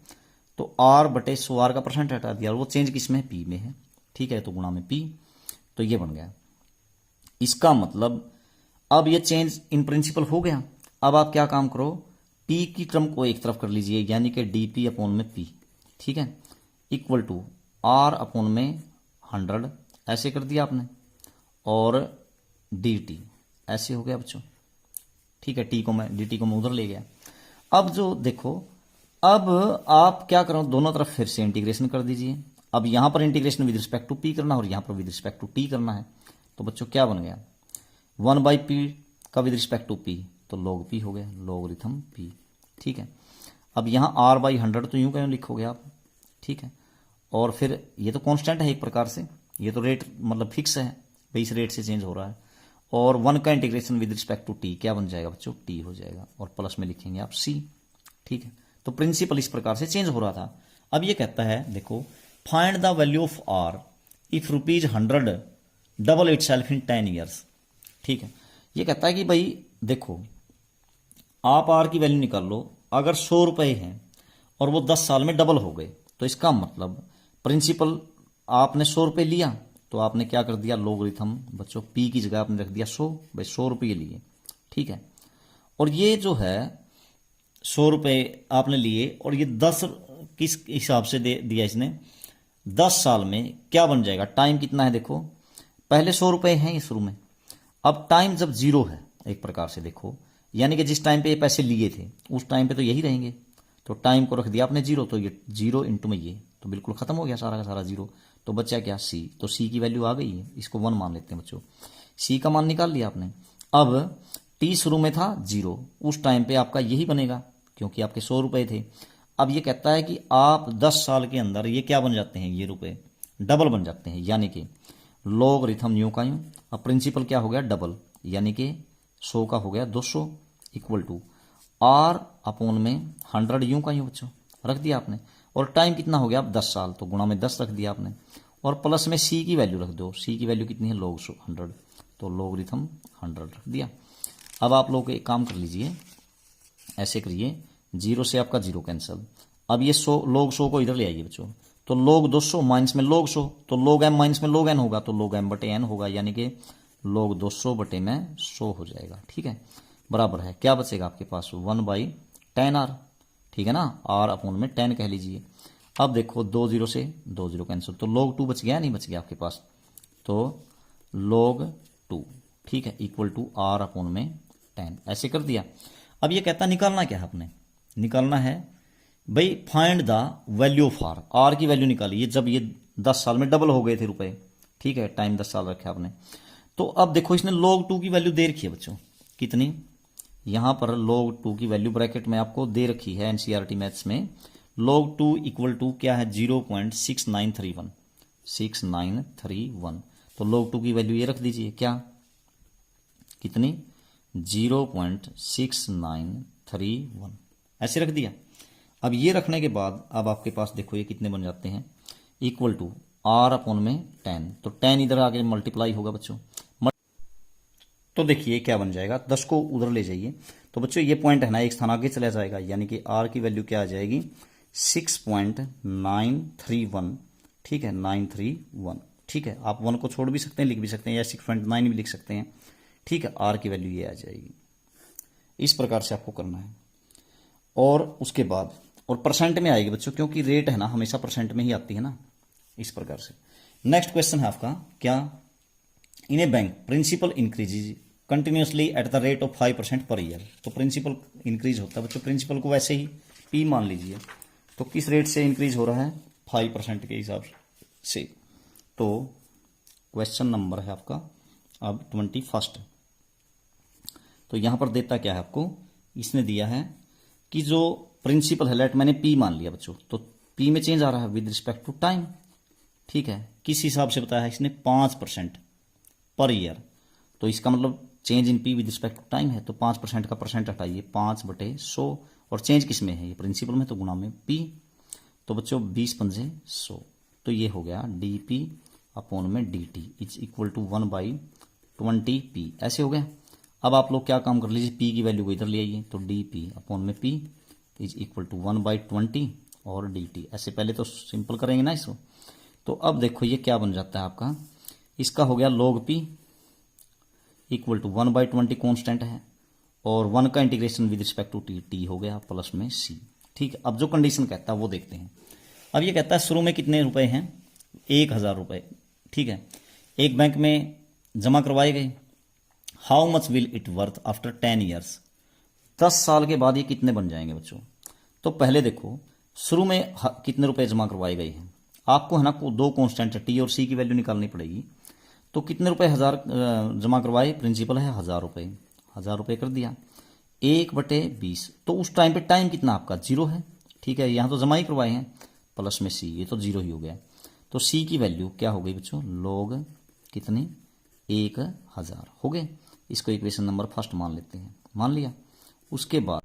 तो R/100, R का परसेंट हटा दिया, और वो चेंज किसमें, P में है, ठीक है। तो गुणा में P, तो ये बन गया। इसका मतलब अब ये चेंज इन प्रिंसिपल हो गया। अब आप क्या काम करो, P की टर्म को एक तरफ कर लीजिए, यानी कि DP अपॉन में P, ठीक है, इक्वल टू R अपॉन में 100, ऐसे कर दिया आपने, और DT ऐसे हो गया बच्चों, ठीक है। DT को मैं उधर ले गया। अब जो देखो, अब आप क्या करो, दोनों तरफ फिर से इंटीग्रेशन कर दीजिए। अब यहां पर integration with respect to P करना है और यहां पर विद रिस्पेक्ट टू T करना है। तो बच्चों क्या बन गया, 1/P का विद रिस्पेक्ट टू P, तो log P हो गया, लॉगरिथम P, ठीक है। अब यहां R/100 तो यूं कहीं लिखोगे आप, ठीक है। और फिर ये तो कांस्टेंट है एक प्रकार से, ये तो रेट मतलब फिक्स है भाई, इस रेट से चेंज हो रहा है। और 1 का integration with respect to T क्या बन जाएगा बच्चों, T हो जाएगा, और प्लस में लिखेंगे आप C, ठीक है। तो प्रिंसिपल इस प्रकार से चेंज हो रहा था। अब ये कहता है, देखो, find the value of R if ₹100 double it self in 10 years, ठीक है। ये कहता है कि भाई देखो, आप R की वैल्यू निकाल लो, अगर 100 रुपए हैं और वो 10 साल में डबल हो गए, तो इसका मतलब प्रिंसिपल आपने 100 रुपए लिया, तो आपने क्या कर दिया, लॉगरिथम बच्चों P की जगह आपने रख दिया 100, भाई 100 रुपये लिए, ठीक है। और ये जो है 100 रुपये आपने लिए, और ये 10 किस हिसाब से दिया इसने, 10 साल में क्या बन जाएगा, टाइम कितना है देखो, पहले 100 रुपये हैं ये शुरू में, अब टाइम जब 0 है एक प्रकार से देखो, यानी कि जिस टाइम पे ये पैसे लिए थे उस टाइम पे तो यही रहेंगे, तो टाइम को रख दिया आपने 0, तो ये 0 इंटू में ये तो बिल्कुल खत्म हो गया सारा का सारा 0, तो बचा क्या, C। तो C की वैल्यू आ गई है, इसको 1 मान लेते हैं बच्चों, C का मान निकाल लिया आपने। अब T शुरू में था 0, उस टाइम पे आपका यही बनेगा क्योंकि आपके 100 रुपए थे। अब ये कहता है कि आप 10 साल के अंदर ये क्या बन जाते हैं, ये रुपए डबल बन जाते हैं, यानी कि लॉगरिथम यूं का यूं। अब प्रिंसिपल क्या हो गया, डबल, यानी कि 100 का हो गया 200, इक्वल टू R अपॉन में 100 यूं का यूं बच्चों रख दिया आपने, और टाइम कितना हो गया, अब 10 साल, तो गुणा में 10 रख दिया आपने, और प्लस में C की वैल्यू रख दो। C की वैल्यू कितनी है, log 100, तो लॉगरिथम 100 रख दिया। अब आप लोग एक काम कर लीजिए, ऐसे करिए, 0 से आपका 0 कैंसिल। अब ये 100 log 100 को इधर ले आइए बच्चों, तो log 200 माइनस में log 100, तो log m माइनस में log n होगा, तो log m बटे n होगा, यानी कि log 200 बटे में 100 हो जाएगा, ठीक है। बराबर है, क्या बचेगा आपके पास, 1/10R, ठीक है ना, R अपॉन में 10 कह लीजिए। अब देखो 2 0 से 2 0 कैंसिल, तो log 2 बच गया, नहीं बच गया आपके पास, तो log 2, ठीक है, इक्वल टू R अपॉन में 10, ऐसे कर दिया। अब ये कहता निकालना क्या है, आपने निकालना है भाई, find the value of R, R की वैल्यू निकालिए जब ये 10 साल में डबल हो गए थे रुपए, ठीक है, टाइम 10 साल रखा आपने। तो अब देखो इसने log 2 की वैल्यू दे रखी है बच्चों, कितनी, यहां पर log 2 की वैल्यू ब्रैकेट में आपको दे रखी है एनसीईआरटी मैथ्स में, log 2 इक्वल टू क्या है, 0.6931, 6931, तो log 2 की वैल्यू ये रख दीजिए, क्या कितनी, 0.6931, ऐसे रख दिया। अब ये रखने के बाद अब आपके पास देखो ये कितने बन जाते हैं, इक्वल टू R अपॉन में 10, तो 10 इधर आगे मल्टीप्लाई होगा बच्चों, तो देखिए क्या बन जाएगा, 10 को उधर ले जाइए, तो बच्चों ये पॉइंट है ना एक स्थान आगे चला जाएगा, यानी कि R की वैल्यू क्या आ जाएगी, 6.931, ठीक है, 931, ठीक है। आप 1 को छोड़ भी सकते हैं, लिख भी सकते हैं, या 6.9 भी लिख सकते हैं, ठीक है। R की वैल्यू ये आ जाएगी, इस प्रकार से आपको करना है। और उसके बाद और परसेंट में आएगी बच्चों, क्योंकि रेट है ना हमेशा परसेंट में ही आती है ना, इस प्रकार से। नेक्स्ट क्वेश्चन है आपका क्या, in a bank principal increases continuously at the rate of 5% per year. तो प्रिंसिपल इंक्रीज होता है बच्चों, प्रिंसिपल को वैसे ही पी मान लीजिए, तो किस रेट से इंक्रीज हो रहा है, 5% के हिसाब से। तो क्वेश्चन नंबर है आपका अब 21। तो यहां पर देता क्या है आपको, इसने दिया है कि जो प्रिंसिपल है, लेट मैंने पी मान लिया बच्चों, तो पी में चेंज आ रहा है विद रिस्पेक्ट टू टाइम, ठीक है। किस हिसाब से बताया है इसने, 5% पर ईयर। तो इसका मतलब change in P with respect to time है, तो 5% का परसेंट हटाइए, 5/100, और चेंज किस में है, ये प्रिंसिपल में, तो गुना में पी। तो बच्चों 20×100, तो ये हो गया डी पी अपॉन में d t is equal to 1/20 ऐसे हो गया। अब आप लोग क्या काम कर लीजिए, पी की वैल्यू को इधर ले आइए, तो डी पी अपॉन में पी इज इक्वल टू 1/20 और डी टी। ऐसे पहले तो सिंपल करेंगे ना इसको। तो अब देखो ये क्या बन जाता है आपका, इसका हो गया log p equal to 1/20 constant है, और 1 का integration with respect to t, t हो गया प्लस में सी, ठीक है। अब जो कंडीशन कहता है वो देखते हैं। अब ये कहता है शुरू में कितने रुपए हैं, 1000 रुपए, ठीक है, एक बैंक में जमा करवाए गए। How much will it worth after 10 years, 10 साल के बाद ये कितने बन जाएंगे बच्चों। तो पहले देखो शुरू में कितने रुपए जमा करवाए गए हैं, आपको है ना दो कांस्टेंट टी और सी की वैल्यू निकालनी पड़ेगी। तो कितने रुपए जमा करवाए, प्रिंसिपल है 1000 रुपए, 1000 रुपए कर दिया 1/20। तो उस टाइम पे टाइम कितना आपका 0 है, ठीक है, यहां तो जमा ही करवाए हैं, प्लस में सी, ये तो 0 ही हो गया। तो सी की वैल्यू क्या हो गई बच्चों, log कितनी 1000 हो गए। इसको इक्वेशन नंबर फर्स्ट मान लेते हैं, मान लिया। उसके बाद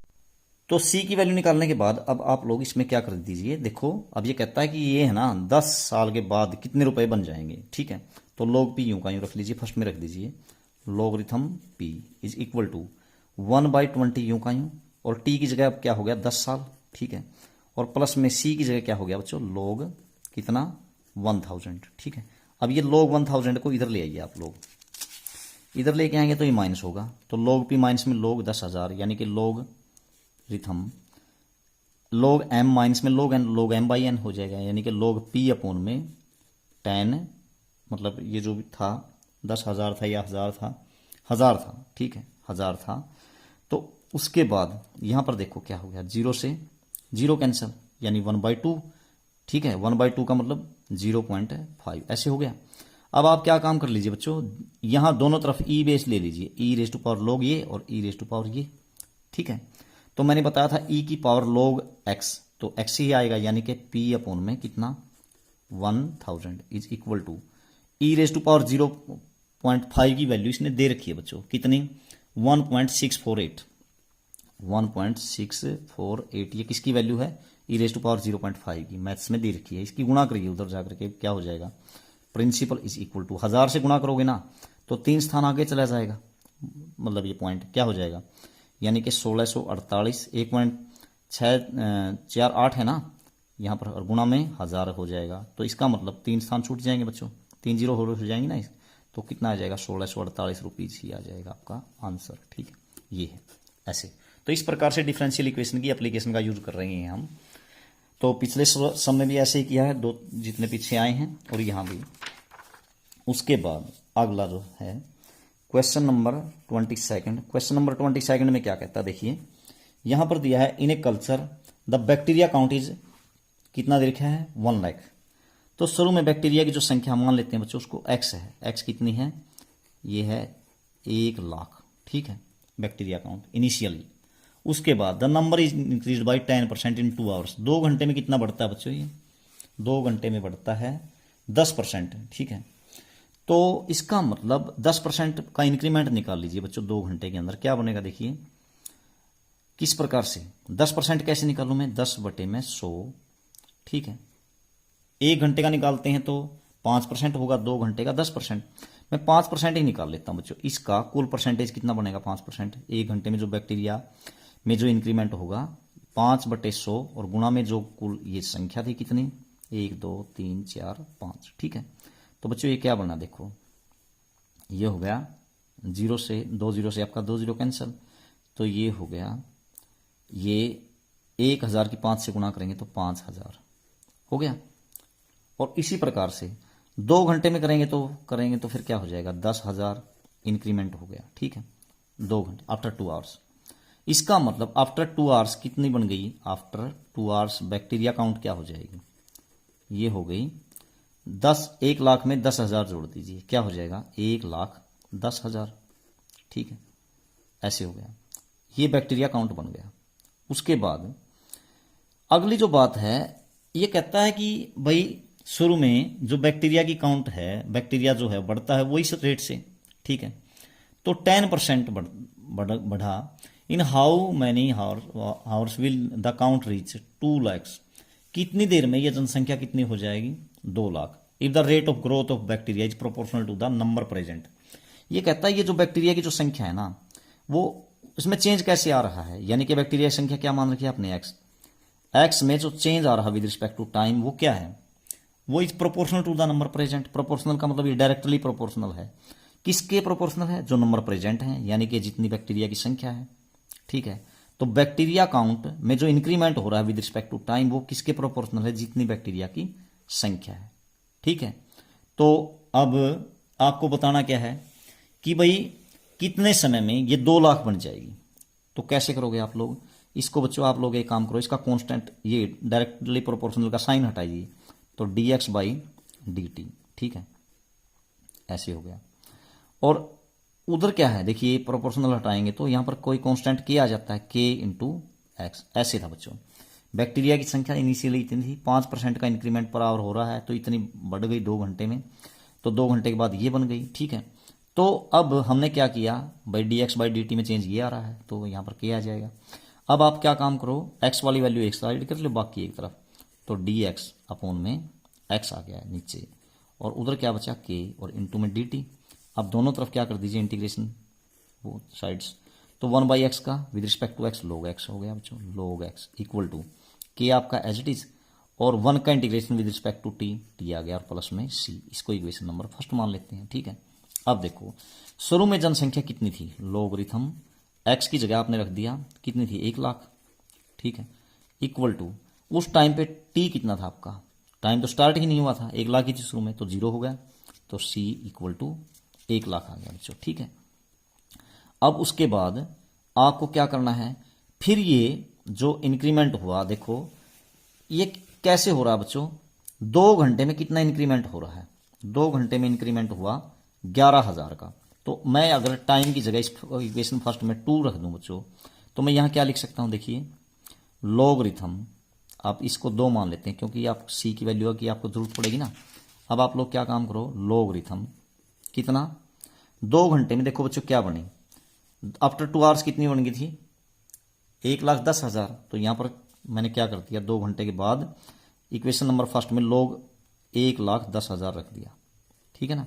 तो सी की वैल्यू निकालने के बाद अब आप लोग इसमें क्या कर दीजिए, देखो अब ये कहता है कि ये है ना 10 साल के बाद कितने रुपए बन जाएंगे, ठीक है। तो log p यूं का यूं रख लीजिए, फर्स्ट में रख दीजिए logarithm p is equal to 1/20 यूं का यूं, और t की जगह अब क्या हो गया 10 साल, ठीक है, और प्लस में c की जगह क्या हो गया बच्चों, log कितना 1000, ठीक है। अब ये log 1000 को इधर ले आइए, आप लोग इधर लेके आएंगे तो ये माइनस होगा, तो log p माइनस में log 10,000, यानी कि log rhythm log m minus में log n, log m/n हो जाएगा, यानी कि log p अपॉन में 10, मतलब ये जो भी था 10,000 था या 1000 था, 1000 था, ठीक है, 1000 था। तो उसके बाद यहां पर देखो क्या हो गया, 0 से 0 कैंसिल, यानी 1/2, ठीक है, 1/2 का मतलब 0.5 ऐसे हो गया। अब आप क्या काम कर लीजिए बच्चों, यहां दोनों तरफ ई बेस ले लीजिए, ई रेज टू पावर log ये और ई रेज टू पावर ये, ठीक है। तो मैंने बताया था ई की पावर log x, तो x ही आएगा, यानी कि p अपॉन में कितना 1000 is equal to e raise to power 0.5 की वैल्यू इसने दे रखी है बच्चों, कितनी 1.648, 1.648, ये किसकी वैल्यू है, ई रेज टू पावर 0.5 की, मैथ्स में दे रखी है। इसकी गुणा करिए उधर जाकर के, क्या हो जाएगा, प्रिंसिपल इज इक्वल टू 1000 से गुणा करोगे ना तो 3 स्थान आगे चला जाएगा, मतलब ये पॉइंट क्या हो जाएगा, यानी कि 1648, 1.648 है ना यहाँ पर, और गुणा में 1000 हो जाएगा। तो इसका मतलब 3 स्थान छूट जाएंगे बच्चों, 3 0 हो जाएंगे ना, तो कितना आ जाएगा 1648 रुपीज ही आ जाएगा आपका आंसर, ठीक है, ये है ऐसे। तो इस प्रकार से डिफरेंशियल इक्वेशन की एप्लीकेशन का यूज कर रहे हैं हम। तो पिछले सम में भी ऐसे ही किया है, दो जितने पीछे आए हैं, और यहाँ भी। उसके बाद अगला जो है क्वेश्चन नंबर 22। क्वेश्चन नंबर 22 में क्या कहता है, देखिए यहां पर दिया है, in a culture the bacteria count is, कितना दे रखा है 1 लाख। तो शुरू में बैक्टीरिया की जो संख्या मान लेते हैं बच्चों, उसको x है, x कितनी है, ये है 1 लाख, ठीक है, बैक्टीरिया काउंट इनिशियली। उसके बाद the number is increase by 10% in 2 hours, 2 घंटे में कितना बढ़ता है बच्चों, ये 2 घंटे में बढ़ता है 10%, ठीक है। तो इसका मतलब 10% का इंक्रीमेंट निकाल लीजिए बच्चों 2 घंटे के अंदर, क्या बनेगा देखिए किस प्रकार से, 10% कैसे निकालूं मैं, 10/100, ठीक है। 1 घंटे का निकालते हैं तो 5% होगा, 2 घंटे का 10%, मैं 5% ही निकाल लेता हूं बच्चों। इसका कुल परसेंटेज कितना बनेगा 5%, 1 घंटे में जो बैक्टीरिया में जो इंक्रीमेंट होगा 5/100, और गुणा में जो कुल ये संख्या थी कितनी 1 2 3 4 5, ठीक है। तो बच्चों ये क्या बना, देखो ये हो गया 0 से 2 0 से आपका 2 0 कैंसिल, तो ये हो गया ये 1000 की 5 से गुणा करेंगे तो 5000 हो गया। और इसी प्रकार से 2 घंटे में करेंगे तो फिर क्या हो जाएगा, 10,000 इंक्रीमेंट हो गया। ठीक है, 2 घंटे आफ्टर 2 आवर्स। इसका मतलब आफ्टर 2 आवर्स कितनी बन गई, आफ्टर 2 आवर्स बैक्टीरिया काउंट क्या हो जाएगी, ये हो गई 1 लाख में 10,000 जोड़ दीजिए, क्या हो जाएगा 1,10,000। ठीक है, ऐसे हो गया, ये बैक्टीरिया काउंट बन गया। उसके बाद अगली जो बात है, ये कहता है कि भाई शुरू में जो बैक्टीरिया की काउंट है, बैक्टीरिया जो है बढ़ता है वो इस रेट से। ठीक है, तो 10% बढ़ा। In how many hours will the count reach 2 lakh. कितनी देर में यह जनसंख्या कितनी हो जाएगी, 2 lakh. If the rate of growth of bacteria is proportional to the number present. ये कहता है ये जो बैक्टीरिया की जो संख्या है ना, वो इसमें चेंज कैसे आ रहा है, यानी कि बैक्टीरिया की संख्या क्या मान रखी है आपने, एक्स में जो चेंज आ रहा है विद रिस्पेक्ट टू टाइम, वो क्या है, वो is proportional to the number present. Proportional का मतलब ये डायरेक्टली प्रोपोर्शनल है, किसके प्रोपोर्शनल है, जो नंबर प्रेजेंट है, यानी कि जितनी बैक्टीरिया की संख्या है। ठीक है, तो बैक्टीरिया काउंट में जो इंक्रीमेंट हो रहा है विद रिस्पेक्ट टू टाइम, वो किसके प्रोपोर्शनल है, जितनी बैक्टीरिया की संख्या है। ठीक है, तो अब आपको बताना क्या है कि भाई कितने समय में ये 2 लाख बन जाएगी। तो कैसे करोगे आप लोग इसको, बच्चों आप लोग एक काम करो, इसका कांस्टेंट ये डायरेक्टली प्रोपोर्शनल का साइन हटाइए, तो dx/dt। ठीक है, ऐसे हो गया। और उधर क्या है, देखिए प्रोपोर्शनल हटाएंगे तो यहां पर कोई कांस्टेंट k आ जाता है, k इंटू एक्स। ऐसे था बच्चों, बैक्टीरिया की संख्या इनिशियली इतनी थी, 5% का इंक्रीमेंट पर आवर हो रहा है, तो इतनी बढ़ गई 2 घंटे में, तो 2 घंटे के बाद ये बन गई। ठीक है, तो अब हमने क्या किया भाई, dx/dt में चेंज ये आ रहा है, तो यहां पर k आ जाएगा। अब आप क्या काम करो, x वाली वैल्यू एक साइड कर लो, बाकी एक तरफ, तो dx/ में x आ गया है नीचे, और उधर क्या बचा k, और इंटू में dt। अब दोनों तरफ क्या कर दीजिए इंटीग्रेशन, वो साइड्स, तो 1/x का with respect to x log x हो गया बच्चों, log x equal to k आपका एज इट इज, और 1 का integration with respect to t आ गया, और प्लस में c। इसको इक्वेशन नंबर फर्स्ट मान लेते हैं। ठीक है, अब देखो शुरू में जनसंख्या कितनी थी, लोगरिथम x की जगह आपने रख दिया कितनी थी, 1 लाख। ठीक है, इक्वल टू उस टाइम पे t कितना था आपका, टाइम तो स्टार्ट ही नहीं हुआ था, 1 लाख ही थी शुरू में, तो 0 हो गया, तो c इक्वल टू 1 लाख आ गया बच्चों। ठीक है, अब उसके बाद आपको क्या करना है, फिर ये जो इंक्रीमेंट हुआ, देखो ये कैसे हो रहा है बच्चों, 2 घंटे में कितना इंक्रीमेंट हो रहा है, 2 घंटे में इंक्रीमेंट हुआ 11,000 का। तो मैं अगर टाइम की जगह इस इक्वेशन फर्स्ट में 2 रख दूं बच्चों, तो मैं यहां क्या लिख सकता हूं, देखिए लॉगरिथम, आप इसको 2 मान लेते हैं क्योंकि आप c की वैल्यू की आपको जरूरत पड़ेगी ना। अब आप लोग क्या काम करो, लॉगरिथम कितना, 2 घंटे में देखो बच्चों क्या बनी, आफ्टर 2 आवर्स कितनी बन गई थी, 1,10,000। तो यहां पर मैंने क्या कर दिया, 2 घंटे के बाद इक्वेशन नंबर फर्स्ट में log 1,10,000 रख दिया। ठीक है ना,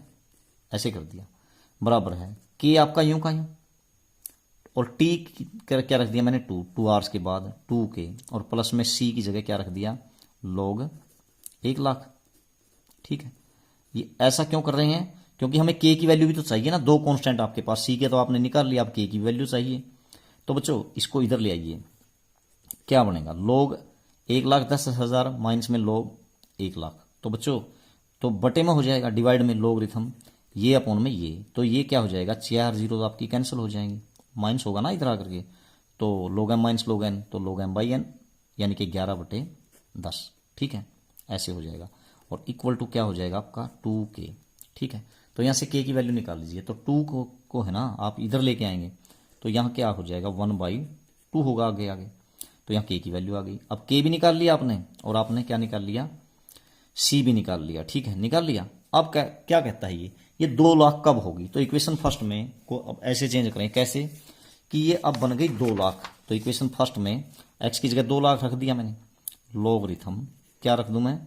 ऐसे कर दिया, बराबर है k आपका यूं का यूं, और t क्या रख दिया मैंने, 2 आवर्स के बाद 2k, और प्लस में c की जगह क्या रख दिया, log 1 लाख। ठीक है, ये ऐसा क्यों कर रहे हैं, क्योंकि हमें k की वैल्यू भी तो चाहिए ना, 2 कांस्टेंट आपके पास, c के तो आपने निकाल लिया, अब k की वैल्यू चाहिए। तो बच्चों इसको इधर ले आइए, क्या बनेगा, log 1,10,000 माइनस में log 1 लाख, तो बच्चों तो बटे में हो जाएगा, डिवाइड में लॉगरिथम, ये अपॉन में ये, तो ये क्या हो जाएगा, 4 जीरो तो आपकी कैंसिल हो जाएंगी, माइनस होगा ना इधर आकर के, तो log m minus log n, तो log m/n यानी कि 11/10। ठीक है, ऐसे हो जाएगा, और इक्वल टू क्या हो जाएगा आपका 2k। ठीक है, तो यहाँ से k की वैल्यू निकाल लीजिए, तो 2 को है ना आप इधर लेके आएंगे, तो यहाँ क्या हो जाएगा 1/2 होगा आगे आगे, तो यहाँ k की वैल्यू आ गई। अब k भी निकाल लिया आपने, और आपने क्या निकाल लिया, c भी निकाल लिया। ठीक है, निकाल लिया। अब क्या कहता है ये 2 लाख कब होगी, तो इक्वेशन फर्स्ट में को अब ऐसे चेंज करें, कैसे कि ये अब बन गई 2 लाख, तो इक्वेशन फर्स्ट में x की जगह 2 लाख रख दिया मैंने, लॉगरिथम क्या रख दूं मैं,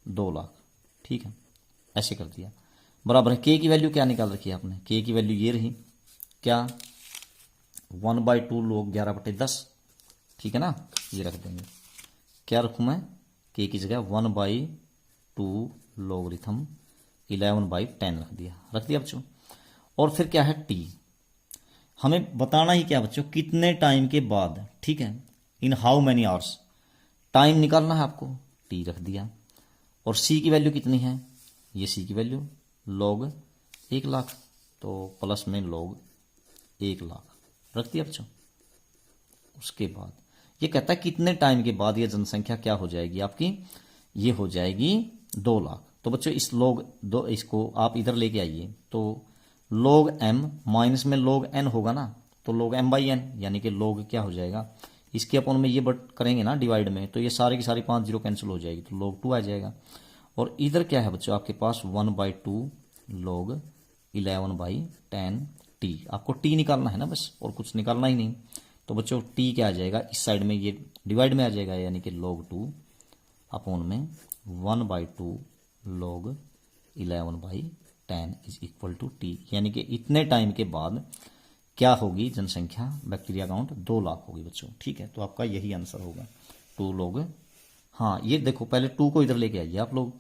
2 लाख। ठीक है, ऐसे कर दिया, बराबर है k की वैल्यू क्या निकाल रखी है आपने, k की वैल्यू ये रही क्या, 1/2 log 11/10। ठीक है ना, ये रख देंगे, क्या रखूं मैं, k की जगह 1/2 लॉगरिथम 11/10 रख दिया बच्चों। और फिर क्या है t, हमें बताना ही क्या बच्चों, कितने टाइम के बाद। ठीक है, इन हाउ मैनी आवर्स, टाइम निकालना है आपको, टी रख दिया, और सी की वैल्यू कितनी है, ये सी की वैल्यू log 1 लाख, तो प्लस में log 1 लाख रख दिया बच्चों। उसके बाद ये कहता है कितने टाइम के बाद ये जनसंख्या क्या हो जाएगी आपकी, ये हो जाएगी 2 लाख। तो बच्चों इस log 2 इसको आप इधर लेके आइए, तो log m माइनस में log n होगा ना, तो log m बाई n, यानी कि log क्या हो जाएगा, इसके अपन में ये बट करेंगे ना डिवाइड में, तो ये सारे की सारी 5 जीरो कैंसिल हो जाएगी, तो log 2 आ जाएगा। और इधर क्या है बच्चों आपके पास 1/2 log 11/10 t, आपको t निकालना है ना बस, और कुछ निकालना ही नहीं। तो बच्चों t क्या आ जाएगा, इस साइड में ये डिवाइड में आ जाएगा, यानी कि log 2 अपॉन में 1/2 log 11/10 is equal to t, यानी कि इतने टाइम के बाद क्या होगी जनसंख्या, बैक्टीरिया काउंट 2 लाख होगी बच्चों। ठीक है, तो आपका यही आंसर होगा 2 log। हाँ ये देखो, पहले 2 को इधर लेके आइए आप लोग,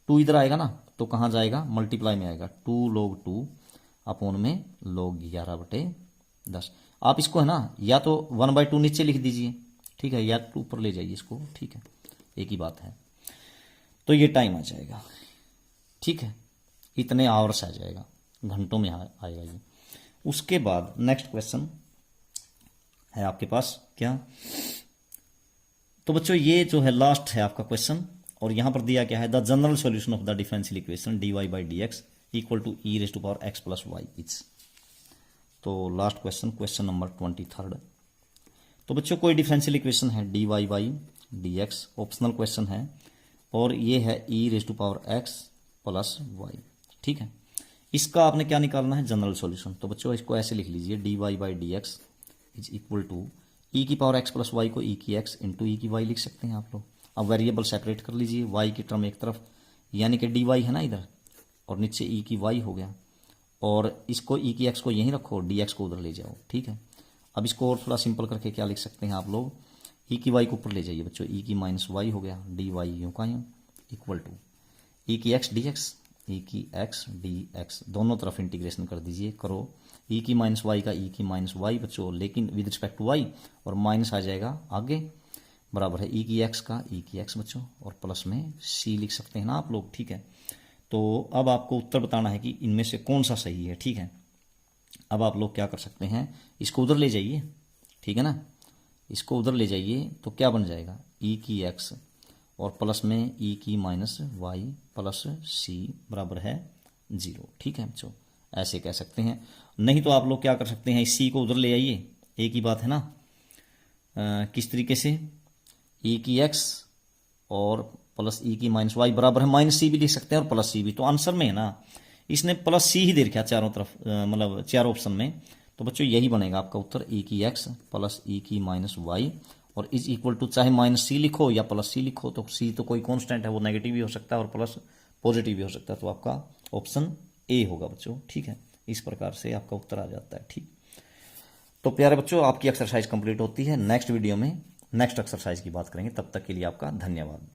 2 इधर आएगा ना तो कहाँ जाएगा, मल्टीप्लाई में आएगा, 2 log 2 अपॉन में log 11/10। आप इसको है ना या तो 1/2 नीचे लिख दीजिए, ठीक है, या 2 ऊपर ले जाइए इसको, ठीक है, एक ही बात है। तो ये टाइम आ जाएगा, ठीक है, इतने आवर्स आ जाएगा, घंटों में आएगा ये। उसके बाद नेक्स्ट क्वेश्चन है आपके पास क्या, तो बच्चों ये जो है लास्ट है आपका क्वेश्चन, और यहां पर दिया क्या है, the general solution of the differential equation dy/dx equal to e⁻x + y is. तो लास्ट क्वेश्चन, क्वेश्चन नंबर 23। तो बच्चों कोई डिफरेंशियल इक्वेशन है dy/dx, ऑप्शनल क्वेश्चन है, और ये है e⁻x + y, ठीक है। इसका आपने क्या निकालना है, जनरल सॉल्यूशन। तो बच्चों इसको ऐसे लिख लीजिए, dy/dx is equal to e⁻x + y को e⁻x इंटू e⁻y लिख सकते हैं आप लोग। अब वेरिएबल सेपरेट कर लीजिए, y की टर्म एक तरफ, यानी कि dy है ना इधर, और नीचे e⁻y हो गया, और इसको e⁻x को यहीं रखो, dx को उधर ले जाओ, ठीक है। अब इसको और थोड़ा सिंपल करके क्या लिख सकते हैं आप लोग, e⁻y को ऊपर ले जाइए बच्चों, e⁻y हो गया, dy यूं का यूं equal to e⁻x dx, e⁻x dx दोनों तरफ इंटीग्रेशन कर दीजिए, करो e⁻y का e⁻y बच्चों, लेकिन विद रिस्पेक्ट टू y, और माइनस आ जाएगा आगे, बराबर है e⁻x का e⁻x बच्चों, और प्लस में c लिख सकते हैं ना आप लोग, ठीक है। तो अब आपको उत्तर बताना है कि इनमें से कौन सा सही है, ठीक है। अब आप लोग क्या कर सकते हैं, इसको उधर ले जाइए, ठीक है ना, इसको उधर ले जाइए, तो क्या बन जाएगा e⁻x और प्लस में e⁻y प्लस c बराबर है 0, ठीक है बच्चों, ऐसे कह सकते हैं। नहीं तो आप लोग क्या कर सकते हैं, इस c को उधर ले आइए, एक ही बात है ना, किस तरीके से, e⁻x और प्लस e⁻y बराबर है -c भी लिख सकते हैं, और प्लस c भी। तो आंसर में है ना इसने प्लस c ही दे रखा चारों तरफ, मतलब चारों ऑप्शन में, तो बच्चों यही बनेगा आपका उत्तर, e⁻x प्लस e⁻y और इज इक्वल टू, चाहे -c लिखो या +c लिखो, तो c तो कोई कांस्टेंट है, वो नेगेटिव भी हो सकता है और प्लस पॉजिटिव भी हो सकता है, तो आपका ऑप्शन ए होगा बच्चों, ठीक है। इस प्रकार से आपका उत्तर आ जाता है, ठीक। तो प्यारे बच्चों आपकी एक्सरसाइज कंप्लीट होती है, नेक्स्ट वीडियो में नेक्स्ट एक्सरसाइज की बात करेंगे, तब तक के लिए आपका धन्यवाद।